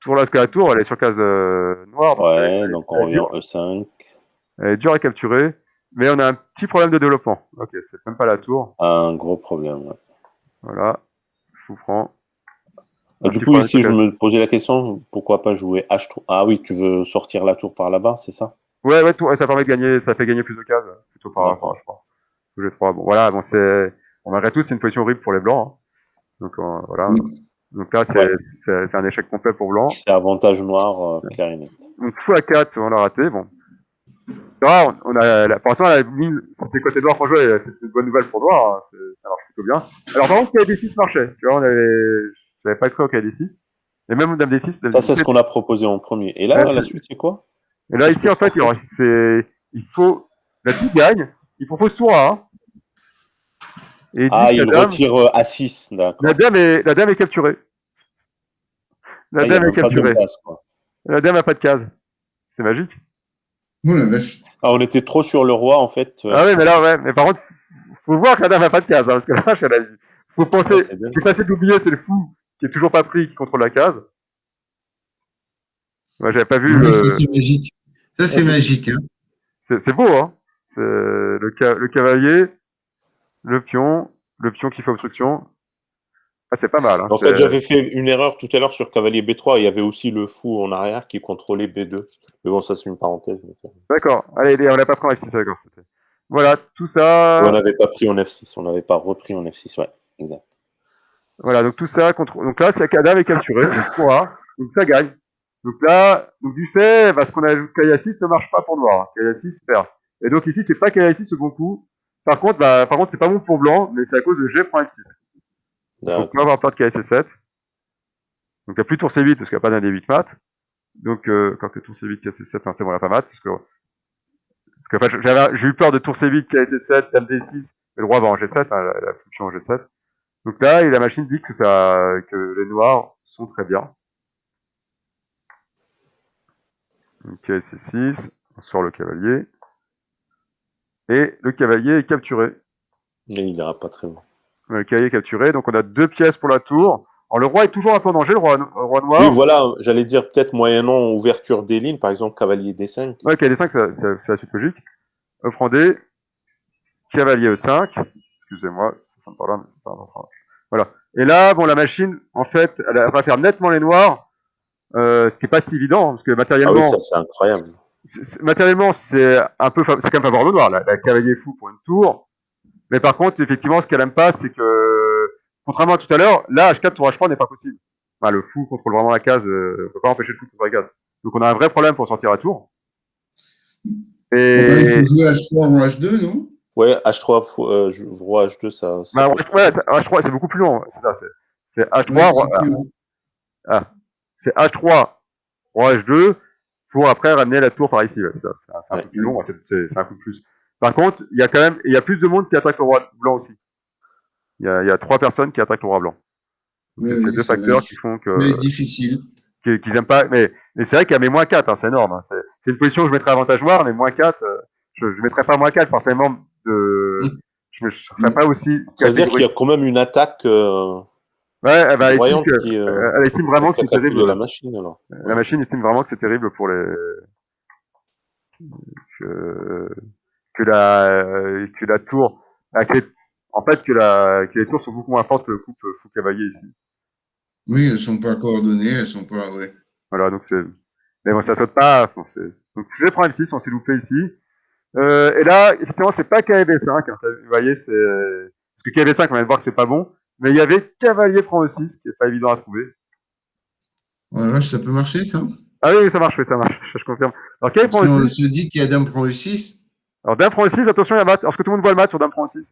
Tour là, parce que la tour, elle est sur case noire. Donc ouais, donc on revient E5. Elle est dure à capturer, mais on a un petit problème de développement. Ok, c'est même pas la tour. Un gros problème, ouais. Voilà, fou prend. Du coup, ici, je me posais la question, pourquoi pas jouer H3? Ah oui, tu veux sortir la tour par là-bas, c'est ça? Ouais, ça permet de gagner, ça fait gagner plus de cases, plutôt par rapport à H3. G3, bon, voilà, bon, malgré tout, c'est une position horrible pour les blancs. Hein. Donc, voilà. Donc là, c'est un échec complet pour blanc. C'est avantage noir, clair et net. Donc, fou à 4, on l'a raté, bon. Là, pour l'instant, la mine, c'était côté noir pour jouer, c'est une bonne nouvelle pour noir, hein, ça marche plutôt bien. Alors, par contre, KD6 marchait, tu vois, j'avais pas cru au KD6. Et même dame D6. Ça, c'est ce qu'on a proposé en premier. Et là, la suite, c'est quoi? Et là, ici, en fait, il faut, la fille gagne, il propose tour A1. Et il retire A6, d'accord. La dame est capturée. La dame est capturée. La dame n'a pas de case. C'est magique. On était trop sur le roi, en fait. Ah oui, mais là, ouais. Mais par contre, faut voir que la dame n'a pas de case. Hein, parce que là, faut penser. Ce qui est facile d'oublier, c'est le fou qui est toujours pas pris, qui contrôle la case. Moi, j'avais pas vu. Ça, c'est magique. Ça, c'est magique. Hein. C'est beau, hein. Le cavalier, le pion qui fait obstruction. Ah, c'est pas mal. Hein. En fait, j'avais fait une erreur tout à l'heure sur cavalier B3. Il y avait aussi le fou en arrière qui contrôlait B2. Mais bon, ça, c'est une parenthèse. D'accord. Allez, on n'a pas pris en F6, d'accord. Voilà, tout ça. On n'avait pas pris en F6. On n'avait pas repris en F6, ouais. Exact. Voilà, donc tout ça, donc là, c'est dame est capturé, donc ça gagne. Donc là, du fait, parce qu'on a KI6 ne marche pas pour noir. KI6 perd. Et donc ici, c'est pas KI6 le bon coup. Par contre, c'est pas bon pour blanc, mais c'est à cause de G prend F6. Donc on va avoir peur de KI7. Donc il n'y a plus tour C8 parce qu'il n'y a pas d'un D8 mat. Donc quand c'est tour C8, KI7, c'est bon, il n'y a pas mat. Parce que j'ai eu peur de tour C8, KI7, dame D6, et le roi va en G7, hein, la fonction en G7. Donc là, la machine dit que les noirs sont très bien. Donc C6, on sort le cavalier. Et le cavalier est capturé. Et il n'ira pas très loin. Le cavalier est capturé, donc on a 2 pièces pour la tour. Alors le roi est toujours un peu en danger, le roi noir. Oui, voilà, j'allais dire peut-être moyennant ouverture des lignes, par exemple cavalier D5. Ouais, cavalier 5, c'est la suite logique. Offrant D, cavalier E5. Excusez-moi, ça me parle là, mais c'est pas un. Voilà. Et là, bon, la machine, en fait, elle va faire nettement les noirs, ce qui est pas si évident, parce que Ah oui, ça matériellement, c'est incroyable. matériellement, c'est quand même favorable au noir. La cavalier fou pour une tour. Mais par contre, effectivement, ce qu'elle aime pas, c'est que, contrairement à tout à l'heure, là, H4 tour H3 n'est pas possible. Enfin, le fou contrôle vraiment la case, on peut pas empêcher le fou de contrôler la case. Donc on a un vrai problème pour sortir à tour. Il faut Et, jouer H3 ou H2, non? Ouais, H3, roi H2, ça bah, pose H3, c'est beaucoup plus long. C'est ça, c'est Oui, H3, c'est plus long. c'est H3, roi H2, pour après ramener la tour par ici. Ouais, c'est un Ouais. peu plus long, c'est un coup de plus. Par contre, il y a quand même, il y a plus de monde qui attaque le roi blanc aussi. Il y a 3 personnes qui attaquent le roi blanc. Oui, C'est ces oui, 2 c'est facteurs qui font que, mais difficile. qu'ils aiment pas, mais c'est vrai qu'elle met -4, hein, c'est énorme. Hein. C'est une position où je mettrais avantage noir, mais -4, je mettrais pas -4 forcément je ferais pas aussi Ça veut dire qu'il y catégorique. a quand même une attaque Ouais, elle estime foudroyante elle estime vraiment que qui a c'est terrible. calculé la machine alors. La machine estime vraiment que c'est terrible pour les, que, que la tour, en fait, que les tours sont beaucoup moins fortes que le couple fou cavalier ici. Oui, elles sont pas coordonnées, elles sont pas. Ouais. Voilà, donc mais bon, ça saute pas. Donc je vais prendre M6, on s'est loupé ici. Et là, effectivement, c'est pas KV5, hein, vous voyez, parce que KV5, on vient de voir que c'est pas bon, mais il y avait cavalier prend E6, qui est pas évident à trouver. Ouais, vache, ça peut marcher, ça? Ah oui, ça marche, oui, ça marche, je confirme. Alors cavalier Parce prend qu'on E6, se dit qu'il y a dame prend E6. alors dame prend E6, attention, il y a mat. Est-ce que tout le monde voit le mat sur dame prend E6?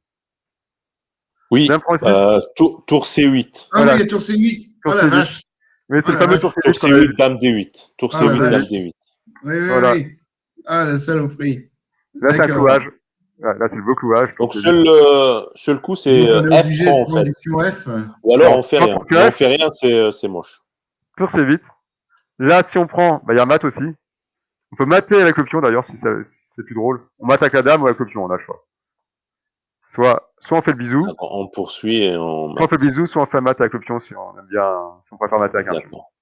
Oui, Dame prend E6, tour C8. Ah oui, voilà, il y a tour C8. tour Oh la C8. vache. Mais Oh c'est le la fameux vache. tour Tour C8 qu'on avait vu. C8, dame D8. Tour Oh la C8, dame vache. D8. Oui, oui, Voilà. oui. Ah, la saloperie. Là, c'est un D'accord. clouage. Là, c'est le beau clouage. Donc C'est seul coup, Donc, c'est on est F obligé de prend en prendre fait. du pion F. Ou alors alors, on fait pas rien. pour que Mais on F, fait rien, c'est moche. tour C8. Là, si on prend, bah, il y a mat aussi. On peut mater avec le pion d'ailleurs, si c'est plus drôle. On mate avec la dame ou avec le pion, on a le choix. Soit on fait le bisou, D'accord, on poursuit et on soit on fait le mate. bisou, soit on fait mat avec le pion si on aime bien, si on préfère mater avec un pion. D'accord.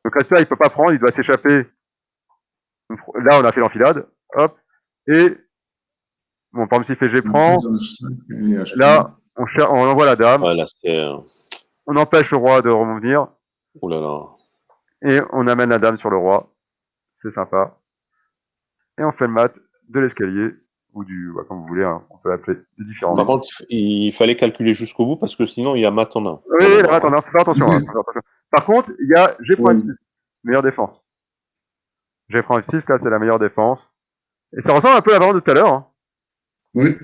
Donc là, il peut pas prendre, il doit s'échapper. Là, on a fait l'enfilade. Hop. Et, bon, par exemple, s'il fait G prend, là, on envoie la dame. Ouais, là, c'est. On empêche le roi de revenir. Ouh là là. Et on amène la dame sur le roi. C'est sympa. Et on fait le mat de l'escalier. Ou comme vous voulez, hein, on peut l'appeler de différents Par noms. contre, il fallait calculer jusqu'au bout parce que sinon, il y a mat en un. Oui, là, attends, faut faire attention, hein, faut faire attention. Par contre, il y a G prend F6. Meilleure défense. G prend F6, là, c'est la meilleure défense. Et ça ressemble un peu à la variante de tout à l'heure. Hein. Oui.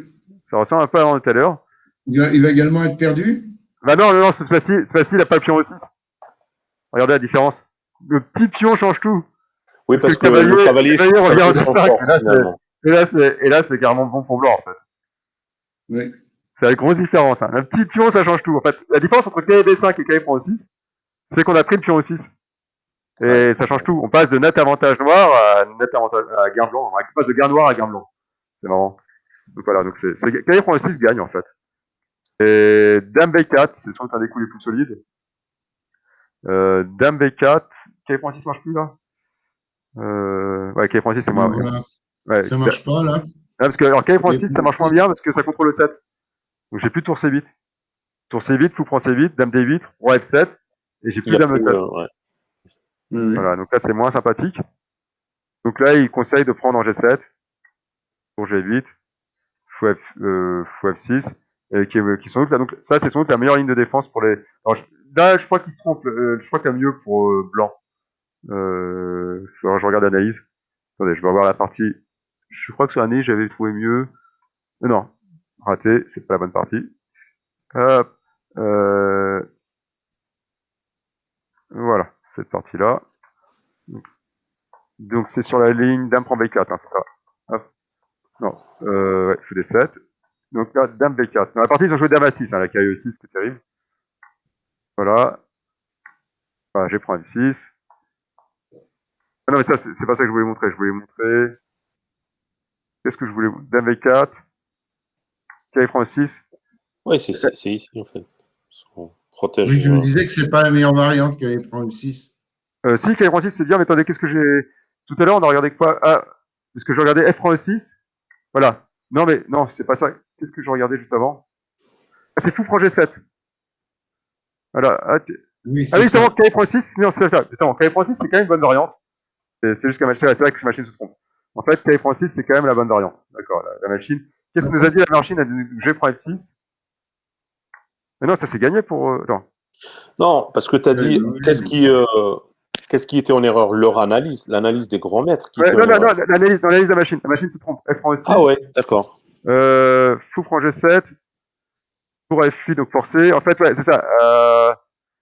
Ça ressemble un peu à la variante de tout à l'heure. Il va également être perdu? Bah non, cette fois-ci, il n'a pas le pion E6. Regardez la différence. Le petit pion change tout. Oui, parce que le le cavalier, c'est revient un au peu son D5. fort finalement. Et là, c'est carrément bon pour blanc, en fait. Oui. C'est la grosse différence. Hein. Un petit pion, ça change tout. En fait, la différence entre KV5 et KV prend E6, c'est qu'on a pris le pion E6. Et Ouais. ça change tout. On passe de net avantage noir à net avantage à gain blanc. On passe de gain noir à gain blanc. C'est marrant. Donc voilà, donc KV prend E6 gagne, en fait. Et Dame B4, c'est sans doute un des coups les plus solides. Dame B4, KV prend E6 marche plus, là? Ouais, KV prend E6, c'est moi. Voilà. Ouais, Ça marche pas, là. parce que, alors, KV prend E6, ça marche moins bien parce que ça contrôle le 7. Donc j'ai plus tour C8. Tour C8, fou prend C8, dame D8, roi F7, et j'ai plus dame E7. Oui, oui. Voilà, donc là c'est moins sympathique. Donc là il conseille de prendre en G7, tour G8, fou F6, et qui sont là. Donc ça c'est sans doute la meilleure ligne de défense pour les. Alors, là je crois qu'il se trompe, je crois qu'il y a mieux pour blanc. Je regarde l'analyse. Attendez, je vais revoir la partie. Je crois que sur l'analyse j'avais trouvé mieux. Non, raté, c'est pas la bonne partie. Hop. Voilà, cette partie-là. Donc c'est sur la ligne dame prend B4, hein, c'est ça. Hop. Non, ouais, fou D7. Donc là, dame B4. Dans la partie, ils ont joué dame A6, hein, la KE6, c'est terrible. Voilà. Voilà, j'ai pris M6. Ah non, mais ça, c'est pas ça que je voulais montrer. Je voulais montrer qu'est-ce que je voulais? Dame V4, K prend 6. Oui, c'est ici, en fait. On protège. Oui, je vous disais que c'est pas la meilleure variante qu'avait prend le 6. Si, K prend 6, c'est bien, mais attendez, qu'est-ce que j'ai... Tout à l'heure, on a regardé quoi? Ah, parce que je regardais F prend E6. Voilà. Non, mais non, c'est pas ça. Qu'est-ce que je regardais juste avant? Ah, c'est fou prend G7. Voilà. Oui, Ah c'est oui, c'est ça. bon, K prend 6, non, c'est ça. Attends, K prend 6, c'est quand même une bonne variante. C'est juste que c'est vrai que cette machine se trompe. En fait, K prend 6, c'est quand même la bonne variante. D'accord, la machine. Qu'est-ce que nous a dit la machine? Elle a dit G prend F6. Mais non, ça c'est gagné pour... Non. Non, parce que tu as dit, qu'est-ce qui était en erreur? Leur analyse, l'analyse des grands maîtres qui Ouais, était non, en non, erreur. non, l'analyse de la machine. La machine se trompe. F prend E6. Ah ouais, d'accord. Fou prend G7. Pour F8, donc forcé. En fait, ouais, c'est ça.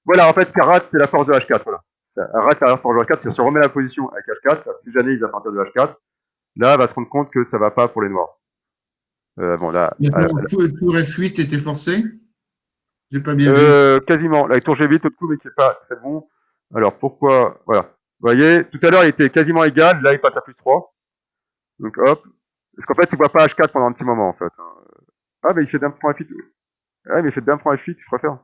Voilà, en fait, Karat, c'est la force de H4. Voilà. Karat, c'est la force de H4. Si on se remet la position avec H4, plus jamais il va partir de H4. Là, elle va se rendre compte que ça va pas pour les noirs. Bon, là. Mais tour F8 était forcé? J'ai pas bien vu. Quasiment. Là, tour G8, tout le coup, mais qui est pas très bon. Alors, pourquoi? Voilà. Vous voyez, tout à l'heure, il était quasiment égal. Là, il passe à plus 3. Donc, hop. Parce qu'en fait, il voit pas H4 pendant un petit moment, en fait. Ah, mais il fait dame prend F8. Ah, mais il fait dame prend F8, je préfère.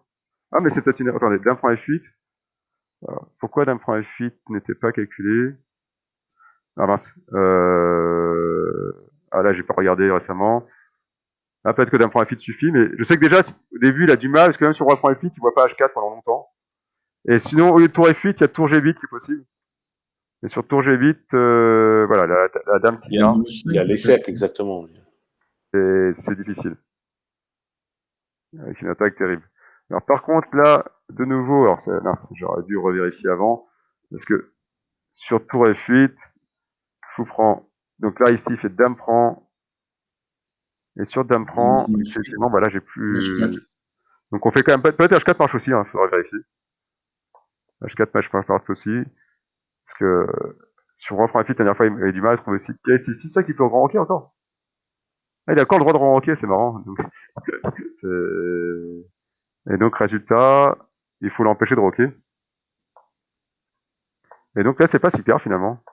Ah, mais c'est peut-être une... Attendez, dame prend F8. Pourquoi dame prend F8 n'était pas calculé? Ah mince. Ah là, j'ai pas regardé récemment. Ah, peut-être que dame prend F8 suffit, mais je sais que déjà, au début, il a du mal, parce que même sur roi prend F8, il voit pas H4 pendant longtemps. Et sinon, au lieu de tour F8, il y a tour G8 qui est possible. Et sur tour G8, voilà, la dame qui vient, Il y a l'échec, exactement. c'est difficile. Avec une attaque terrible. Alors par contre, là, de nouveau, alors mince, j'aurais dû revérifier avant, parce que sur tour F8, fou prend. Donc là, ici, il fait dame prend. Et sur dame prend, effectivement, bah là, j'ai plus... H4. Donc on fait quand même... Peut-être H4 marche aussi, hein, faudra vérifier. H4 marche aussi. Parce que sur roi prend F8, la dernière fois, il avait du mal à trouver aussi. C'est ça qui peut renroquer encore. Ah, il a encore le droit de renroquer, c'est marrant. Donc, et donc, résultat, il faut l'empêcher de roquer. Et donc là, c'est pas si clair finalement.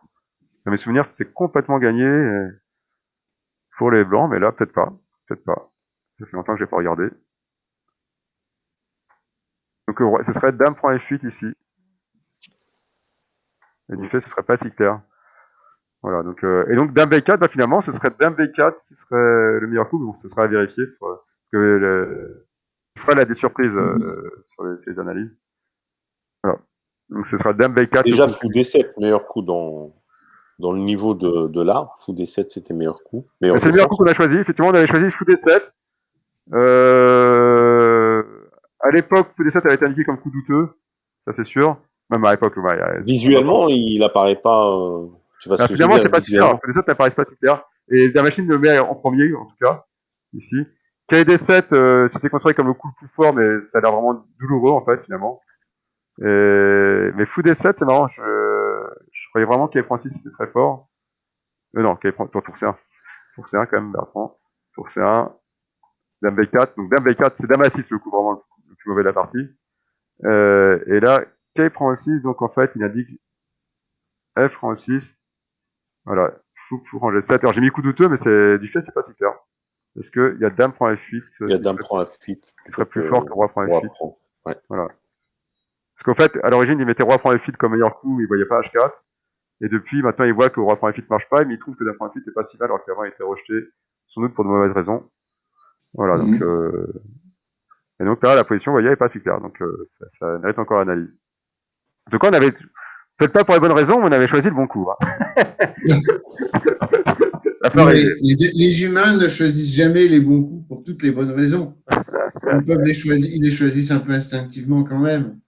Dans mes souvenirs, c'était complètement gagné pour les blancs, mais là, peut-être pas. Peut-être pas. Ça fait longtemps que j'ai pas regardé. Donc, ce serait dame prend F8 ici. Et du fait, ce serait pas si clair. Voilà. Donc, et donc, dame B4, bah, finalement, ce serait dame B4 qui serait le meilleur coup. Bon, ce sera à vérifier. Parce que je ferai là des surprises sur les analyses. Voilà. Donc, ce sera dame B4. Déjà, fou D7, meilleur coup dans le niveau de l'art. Fou D7, c'était meilleur coup. C'est le meilleur coup qu'on a choisi. Effectivement, on avait choisi fou D7. À l'époque, fou D7 avait été indiqué comme coup douteux. Ça, c'est sûr. Même à l'époque, visuellement, il apparaît pas. Tu vois ce que je veux finalement, dire, c'est pas si clair. Fou D7 n'apparaît pas si clair. Et la machine le met en premier, en tout cas, ici. KD7, c'était considéré comme le coup le plus fort, mais ça a l'air vraiment douloureux, en fait, finalement. Mais fou D7, c'est marrant. Je croyais vraiment qu'F Francis était très fort. Non, tour C1. Tour C1, quand même, Bertrand. Tour C1. Dame B4. Donc, dame B4, c'est dame A6, le coup vraiment le plus mauvais de la partie. Et là, K prend 6, donc en fait, il indique F prend 6. Voilà. Fou prend G7. Alors, j'ai mis coup douteux, mais du fait, c'est pas si clair. Parce que il y a dame prend F8. Il y a dame prend F8. Qui serait plus fort que roi prend F8. Ouais. Voilà. Parce qu'en fait, à l'origine, il mettait roi prend F8 comme meilleur coup, il voyait pas H4. Et depuis, maintenant, il voit que roi prend F8 marche pas, mais il trouve que dame prend F8 est pas si mal, alors qu'avant, il était rejeté, sans doute pour de mauvaises raisons. Voilà, donc, et donc là, la position, vous voyez, elle est pas si claire, donc ça mérite encore analyse. En tout cas, on avait, peut-être pas pour les bonnes raisons, mais on avait choisi le bon coup. Hein. Les humains ne choisissent jamais les bons coups pour toutes les bonnes raisons. Ils les choisissent un peu instinctivement quand même.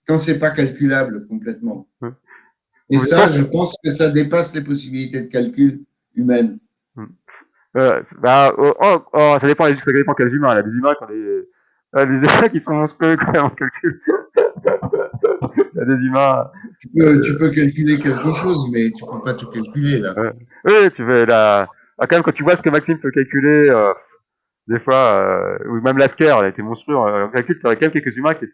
Quand c'est pas calculable complètement. Et ça, je pense que ça dépasse les possibilités de calcul humaines. Ça dépend quels humains. Il y a des humains qui ont des humains qui sont monstrueux quand même en calcul. Il y a des humains. Tu peux calculer quelque chose, mais tu peux pas tout calculer là. Oui, tu veux quand même quand tu vois ce que Maxime peut calculer, des fois, ou même Lasker, elle a été monstrueux. En calcul, tu aurais quand même quelques humains qui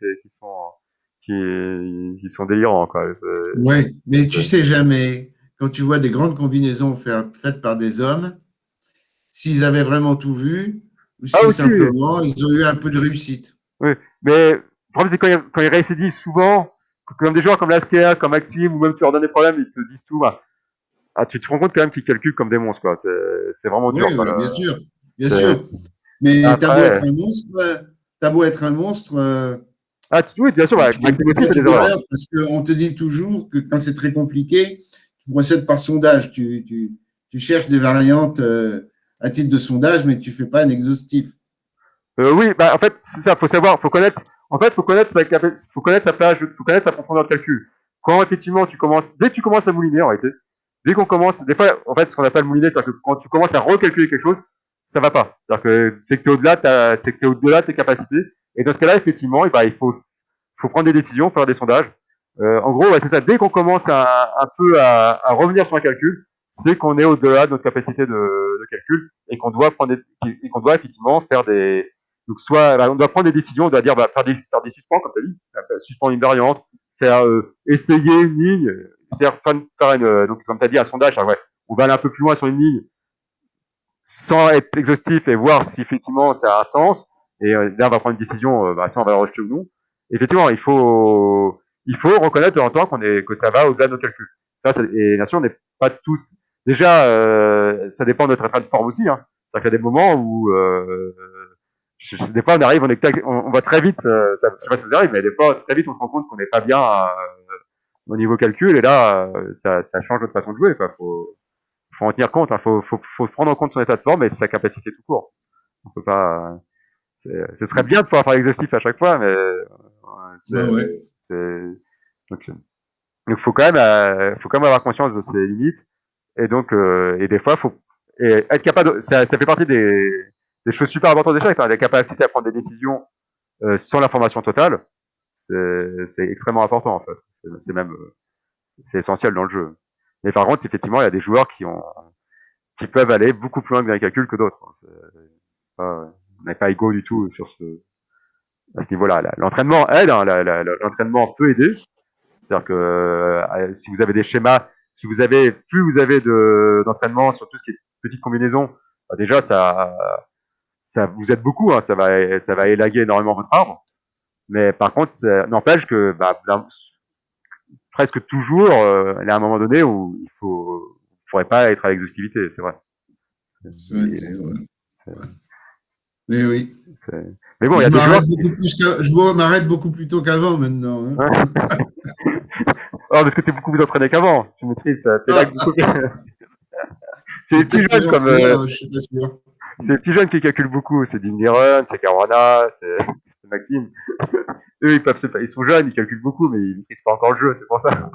sont délirants, quoi. Ouais, mais tu sais jamais. quand tu vois des grandes combinaisons faites par des hommes, s'ils avaient vraiment tout vu, ou si aussi, simplement ils ont eu un peu de réussite. oui. Mais le problème, c'est quand ils récidivent souvent, comme des joueurs comme Lasquer, comme Maxime, ou même tu leur donnes des problèmes, ils te disent tout. Bah, tu te rends compte quand même qu'ils calculent comme des monstres, quoi. C'est vraiment Oui, dur, quoi. bien sûr, bien C'est- sûr. Mais t'as beau Après, être un monstre, t'as beau être un monstre, oui, bien sûr, bah, tu peux Maxime aussi faire fait des des erreurs. erreurs parce qu'on te dit toujours que quand c'est très compliqué, tu procèdes par sondage. Tu cherches des variantes à titre de sondage, mais tu fais pas un exhaustif. Oui, bah, en fait, c'est ça, faut connaître, en fait, faut connaître sa plage, faut connaître sa profondeur de calcul. Quand effectivement dès que tu commences à mouliner, en réalité, dès qu'on commence, des fois, en fait, ce qu'on appelle mouliner, c'est-à-dire que quand tu commences à recalculer quelque chose, ça va pas. C'est-à-dire que c'est que t'es au-delà de tes capacités. Et dans ce cas-là, effectivement, et bah, faut prendre des décisions, faire des sondages. En gros, ouais, c'est ça. Dès qu'on commence un peu à revenir sur un calcul, c'est qu'on est au-delà de notre capacité de calcul et qu'on doit effectivement faire des, donc soit, on doit prendre des décisions, on doit dire, faire des suspens, comme tu as dit, suspendre une variante, faire, essayer une ligne, faire donc, comme tu as dit, un sondage, ouais, on va aller un peu plus loin sur une ligne, sans être exhaustif et voir si effectivement ça a un sens. Et là, on va prendre une décision, si on va la rejeter ou non. Et effectivement, il faut reconnaître de temps que ça va au-delà de nos calculs. Et bien sûr, on n'est pas tous. Déjà, ça dépend de notre état de forme aussi. Hein. C'est-à-dire qu'il y a des moments où, des fois, on va très vite. Je sais pas si ça arrive, mais des fois, très vite, on se rend compte qu'on n'est pas bien au niveau calcul. Et là, ça change notre façon de jouer. Quoi. Faut en tenir compte. Hein. Faut prendre en compte son état de forme et sa capacité tout court. On peut pas. Ce serait bien de pouvoir faire l'exhaustif à chaque fois, mais Ouais. donc faut quand même avoir conscience de ses limites et donc et des fois faut être capable. Ça fait partie des choses super importantes d'échec. La capacité à prendre des décisions sans l'information totale, c'est extrêmement important en fait. C'est même c'est essentiel dans le jeu. Mais par contre, effectivement, il y a des joueurs qui peuvent aller beaucoup plus loin dans les calculs que d'autres. On n'est pas égaux du tout à ce niveau-là. L'entraînement aide, hein, l'entraînement peut aider. C'est-à-dire que si vous avez des schémas, plus vous avez d'entraînement sur tout ce qui est petite combinaison, bah déjà ça vous aide beaucoup, hein, ça va élaguer énormément votre arbre. Mais par contre, ça n'empêche que presque toujours, il y a un moment donné où vous pourrez pas être à l'exhaustivité, c'est vrai. Mais oui. Mais bon, il y a des joueurs. Je m'arrête beaucoup plus tôt qu'avant maintenant. Hein. Alors, parce que tu es beaucoup plus entraîné qu'avant. Tu maîtrises, t'élagues beaucoup. C'est les petits jeunes comme. Je suis pas sûr. C'est les petits jeunes qui calculent beaucoup. C'est Dingiron, c'est Caruana, c'est Maxime. Eux, ils sont jeunes, ils calculent beaucoup, mais ils maîtrisent pas encore le jeu, c'est pour ça.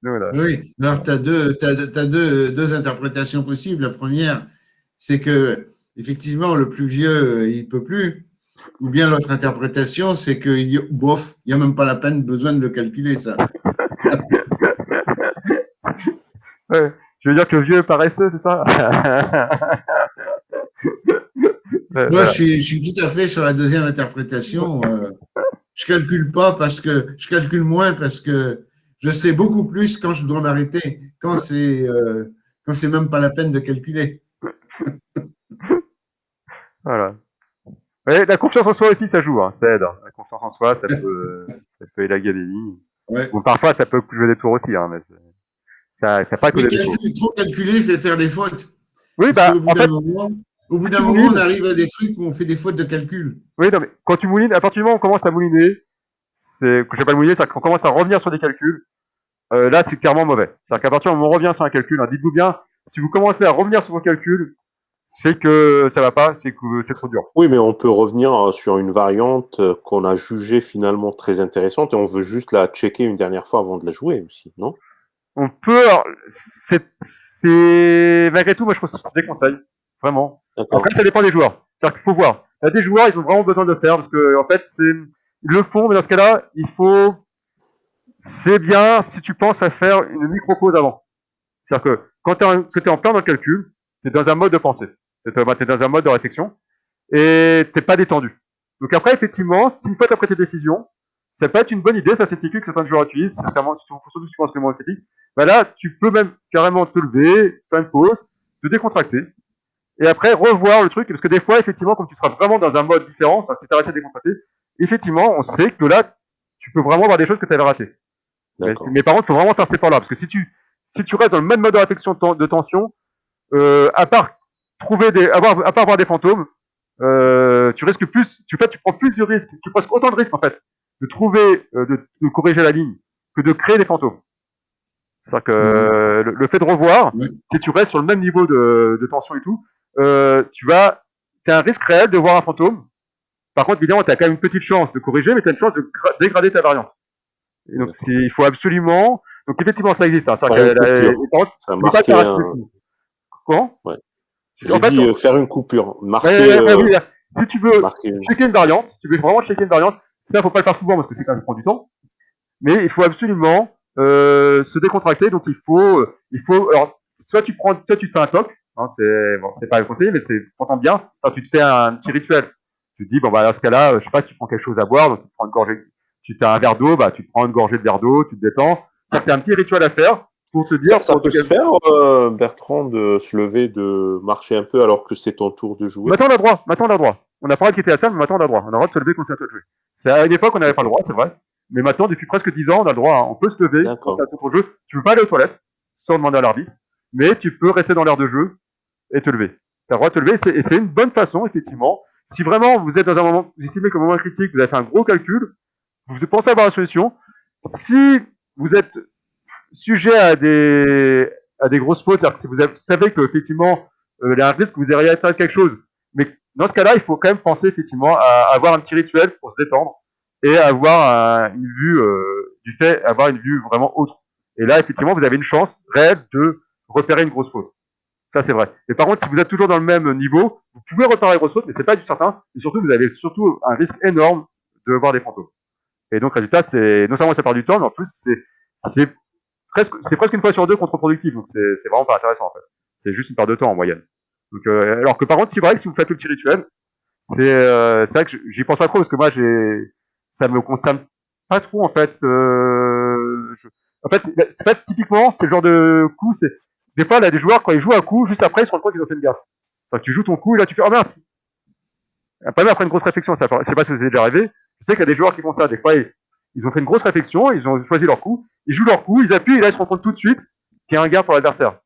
Voilà. Oui, alors tu as deux interprétations possibles. La première, c'est que effectivement le plus vieux, il peut plus. Ou bien l'autre interprétation, c'est que bof, il n'y a même pas la peine besoin de le calculer, ça. Ouais. Tu veux dire que le vieux est paresseux, c'est ça? Moi, voilà. je suis tout à fait sur la deuxième interprétation. Je calcule pas parce que je calcule moins parce que je sais beaucoup plus quand je dois m'arrêter, quand c'est même pas la peine de calculer. Voilà. Ouais, la confiance en soi aussi, ça joue, hein, ça aide. Hein. La confiance en soi, ça peut élaguer des lignes. Ouais. Bon, parfois, ça peut jouer des tours aussi, hein, mais ça pas que des tours. Trop calculer fait faire des fautes. Oui, parce qu'au bout d'un moment, on arrive à des trucs où on fait des fautes de calcul. Oui, non, mais quand tu moulines, à partir du moment où on commence à mouliner, que je sais pas mouliner, c'est qu'on commence à revenir sur des calculs. Là, c'est clairement mauvais. C'est-à-dire qu'à partir du moment où on revient sur un calcul, hein, dites-vous bien, si vous commencez à revenir sur vos calculs, c'est que ça va pas, c'est que c'est trop dur. Oui, mais on peut revenir sur une variante qu'on a jugée finalement très intéressante et on veut juste la checker une dernière fois avant de la jouer aussi, non? On peut, alors, malgré tout, moi je pense que c'est des conseils, vraiment. Après, ça dépend des joueurs. C'est-à-dire qu'il faut voir. Il y a des joueurs, ils ont vraiment besoin de le faire parce que, en fait, ils le font, mais dans ce cas-là, c'est bien si tu penses à faire une micro-pause avant. C'est-à-dire que quand tu es en plein dans le calcul, tu es dans un mode de pensée. Tu es dans un mode de réflexion et t'es pas détendu. Donc après, effectivement, une fois tu as pris tes décisions, ça peut être une bonne idée, ça c'est une technique que certains joueurs utilisent, surtout si tu penses que moins esthétique. Bah là, tu peux même carrément te lever, faire une pause, te décontracter, et après revoir le truc, parce que des fois, effectivement, comme tu seras vraiment dans un mode différent, si tu arrêté de décontracter, effectivement, on sait que là, tu peux vraiment avoir des choses que tu avais ratées. Mais par contre, il faut vraiment faire ces efforts-là, parce que si tu restes dans le même mode de réflexion de tension, à part avoir des fantômes, tu risques plus, tu prends plus de risques, tu prends autant de risques en fait de trouver, de corriger la ligne que de créer des fantômes. C'est-à-dire que le fait de revoir, si tu restes sur le même niveau de tension et tout, t'as un risque réel de voir un fantôme. Par contre, évidemment, t'as quand même une petite chance de corriger, mais t'as une chance de dégrader ta variante. Et donc, il faut absolument. Donc, effectivement, ça existe. Hein. Ça marque Comment? Ouais. J'ai dit faire une coupure. Marquer. Si tu veux checker une variante, si tu veux vraiment checker une variante, ça, faut pas le faire souvent parce que c'est quand même prend du temps. Mais il faut absolument se décontracter. Donc, il faut. Alors, soit tu te fais un toc. Hein, c'est pas conseillé, mais c'est pourtant bien. Enfin, tu te fais un petit rituel. Tu te dis bon bah dans ce cas-là, je sais pas, tu prends quelque chose à boire, donc tu te prends une gorgée. Tu as un verre d'eau, bah tu te prends une gorgée de verre d'eau, tu te détends. Ça c'est un petit rituel à faire pour te dire. Ça peut se faire, Bertrand, de se lever, de marcher un peu alors que c'est ton tour de jouer. Maintenant on a droit. On n'a pas le droit de quitter la salle, mais maintenant on a droit. On a le droit de se lever quand c'est à toi de jouer. C'est à une époque on n'avait pas le droit, c'est vrai. Mais maintenant, depuis presque 10 ans, on a le droit. Hein. On peut se lever quand c'est à ton jeu. Tu peux pas aller aux toilettes sans demander à l'arbitre, mais tu peux rester dans l'air de jeu et te lever. Tu as le droit de te lever, et c'est une bonne façon, effectivement. Si vraiment vous êtes dans un moment, vous estimez qu'au moment critique, vous avez fait un gros calcul, vous pensez avoir la solution. Si vous êtes sujet à des grosses fautes, c'est-à-dire que si vous savez que effectivement il y a un risque que vous ayez à faire quelque chose, mais dans ce cas-là, il faut quand même penser effectivement à avoir un petit rituel pour se détendre et avoir une vue avoir une vue vraiment autre. Et là, effectivement, vous avez une chance réelle de repérer une grosse faute. Ça, c'est vrai. Et par contre, si vous êtes toujours dans le même niveau, vous pouvez repérer une grosse faute, mais c'est pas du certain. Et surtout, vous avez surtout un risque énorme de voir des fantômes. Et donc, résultat, non seulement ça perd du temps, mais en plus, c'est presque une fois sur deux contre-productif. Donc, c'est vraiment pas intéressant, en fait. C'est juste une perte de temps, en moyenne. Donc, alors que par contre, c'est vrai que si vous faites le petit rituel, c'est vrai que j'y pense pas trop, parce que moi, ça me concerne pas trop, en fait. En fait, typiquement, c'est le genre de coup, des fois, il y a des joueurs, quand ils jouent un coup, juste après, ils se rendent compte qu'ils ont fait une gaffe. Enfin, tu joues ton coup, et là, tu fais, oh mince! Pas même après une grosse réflexion, ça, je sais pas si vous est déjà arrivé. Je sais qu'il y a des joueurs qui font ça. Des fois, ils ont fait une grosse réflexion, ils ont choisi leur coup, ils jouent leur coup, ils appuient, et là, ils se rendent compte tout de suite qu'il y a un gars pour l'adversaire.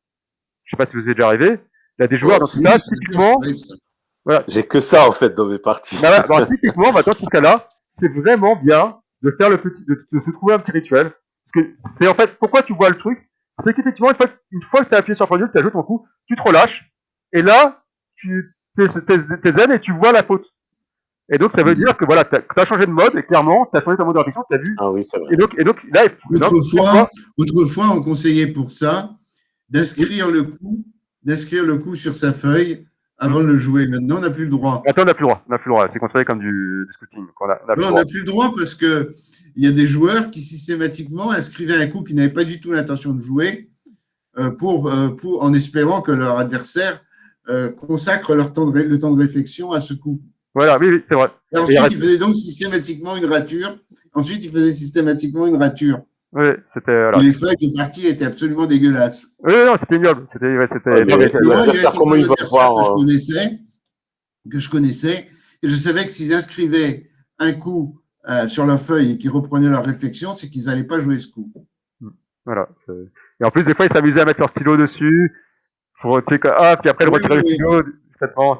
Je sais pas si vous est déjà arrivé. Il y a des joueurs dans tout ça, typiquement. Voilà. J'ai que ça, en fait, dans mes parties. Typiquement, dans ce cas-là, c'est vraiment bien de faire de se trouver un petit rituel. Parce que c'est en fait, pourquoi tu vois le truc, c'est qu'effectivement, une fois que tu as appuyé sur le pendule, tu as joué ton coup, tu te relâches, et là, t'es zen et tu vois la faute. Et donc, ça veut dire que voilà, tu as changé de mode, et clairement, tu as changé ta mode de réflexion, tu as vu. Ah oui, c'est vrai. Et donc là, autrefois, on conseillait pour ça d'inscrire le coup sur sa feuille avant de le jouer. Maintenant, on n'a plus le droit. Maintenant, on n'a plus le droit. C'est considéré comme du scouting. On n'a plus le droit parce que il y a des joueurs qui systématiquement inscrivaient un coup qu'ils n'avaient pas du tout l'intention de jouer en espérant que leur adversaire consacre le temps de réflexion à ce coup. Voilà, oui, c'est vrai. Et ensuite, il faisait donc systématiquement une rature. Oui, c'était. Et les feuilles de partie étaient absolument dégueulasses. Oui, non, c'était ignoble. Comment il va voir que je connaissais, et je savais que s'ils inscrivaient un coup sur leur feuille et qu'ils reprenaient leur réflexion, c'est qu'ils n'allaient pas jouer ce coup. Voilà. Et en plus, des fois, ils s'amusaient à mettre leur stylo dessus. Puis après, ils retiraient le stylo.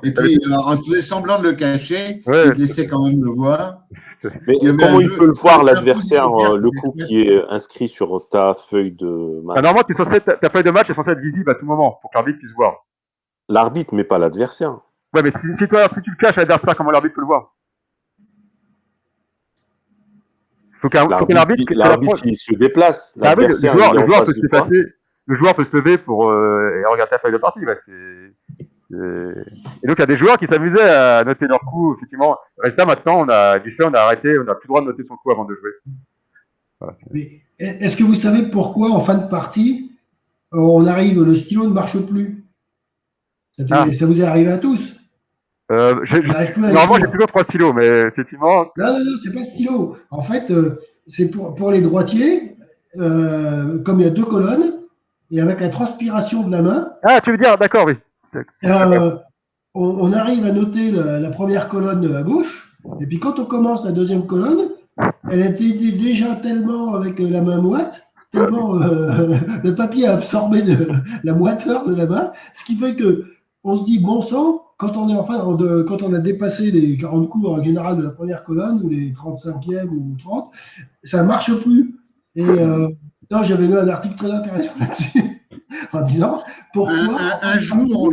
Et puis, en faisant semblant de le cacher, ils te laissaient quand même le voir. Mais comment il peut le voir, l'adversaire, le coup qui est inscrit sur ta feuille de match? Normalement, ta feuille de match est censée être visible à tout moment pour que l'arbitre puisse voir. L'arbitre, mais pas l'adversaire. Ouais, mais si tu le caches à l'adversaire, comment l'arbitre peut le voir? L'arbitre, il se déplace. L'adversaire, le joueur peut se lever pour et regarder ta feuille de partie. Et donc, il y a des joueurs qui s'amusaient à noter leur coup, effectivement. Résultat, maintenant, on a arrêté, on n'a plus le droit de noter son coup avant de jouer. Voilà, mais est-ce que vous savez pourquoi, en fin de partie, le stylo ne marche plus? Ça vous est arrivé à tous? Normalement, j'ai toujours 3 stylos, mais effectivement. Non, c'est pas stylo. En fait, c'est pour les droitiers, comme il y a 2 colonnes, et avec la transpiration de la main, Ah, tu veux dire, d'accord, oui. on arrive à noter la première colonne à gauche, et puis quand on commence la deuxième colonne, elle était déjà tellement avec la main moite, tellement le papier a absorbé la moiteur de la main, ce qui fait que on se dit bon sang, quand on est quand on a dépassé les 40 coups en général de la première colonne, ou les 35e ou 30, ça marche plus. Et j'avais lu un article très intéressant là-dessus, en disant pourquoi. Un jour,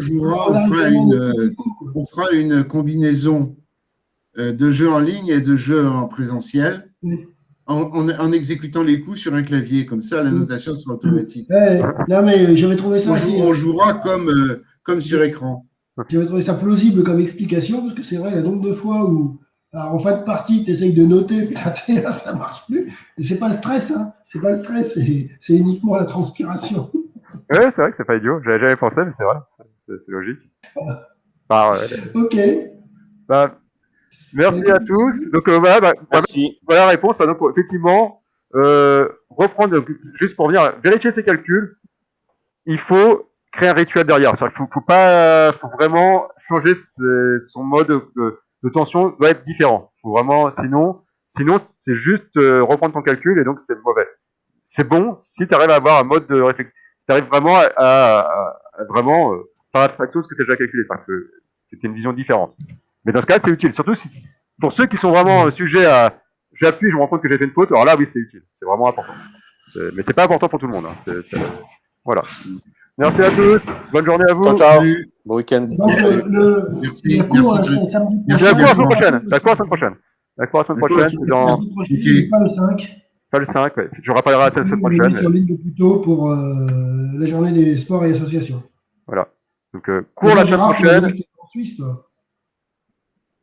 on fera une combinaison de jeux en ligne et de jeux en présentiel. Oui. En exécutant les coups sur un clavier, comme ça la notation sera automatique. Non, mais j'avais trouvé ça. On jouera comme sur écran. J'avais trouvé ça plausible comme explication, parce que c'est vrai, il y a nombre de fois où, en fin de partie, tu essayes de noter, puis là, ça marche plus. Et c'est pas le stress, hein. C'est pas le stress, c'est uniquement la transpiration. Oui, c'est vrai que c'est pas idiot. J'avais jamais pensé, mais c'est vrai. C'est logique. Ok. Merci à tous. Donc voilà la réponse. Donc effectivement, reprendre juste pour venir vérifier ses calculs. Il faut créer un rituel derrière. Faut vraiment changer son mode de tension doit être différent. Faut vraiment, sinon c'est juste reprendre ton calcul et donc c'est mauvais. C'est bon si tu arrives à avoir un mode de réflexion. Tu arrives vraiment à vraiment faire abstraction de ce que tu as déjà calculé. Enfin, que c'était une vision différente. Mais dans ce cas, c'est utile. Surtout pour ceux qui sont vraiment sujets à j'appuie, je me rends compte que j'ai fait une faute. Alors là, oui, c'est utile. C'est vraiment important. Mais c'est pas important pour tout le monde. Hein. Voilà. Merci à tous. Bonne journée à vous. Ciao, ciao. Bon week-end. Merci. La cour la semaine prochaine. La cour la semaine prochaine, c'est dans. Pas le 5. Pas le 5, ouais. Je rappellerai la semaine prochaine. Sur ligne plus tôt pour la journée des sports et associations. Voilà. Donc, cours la semaine prochaine. En Suisse, toi.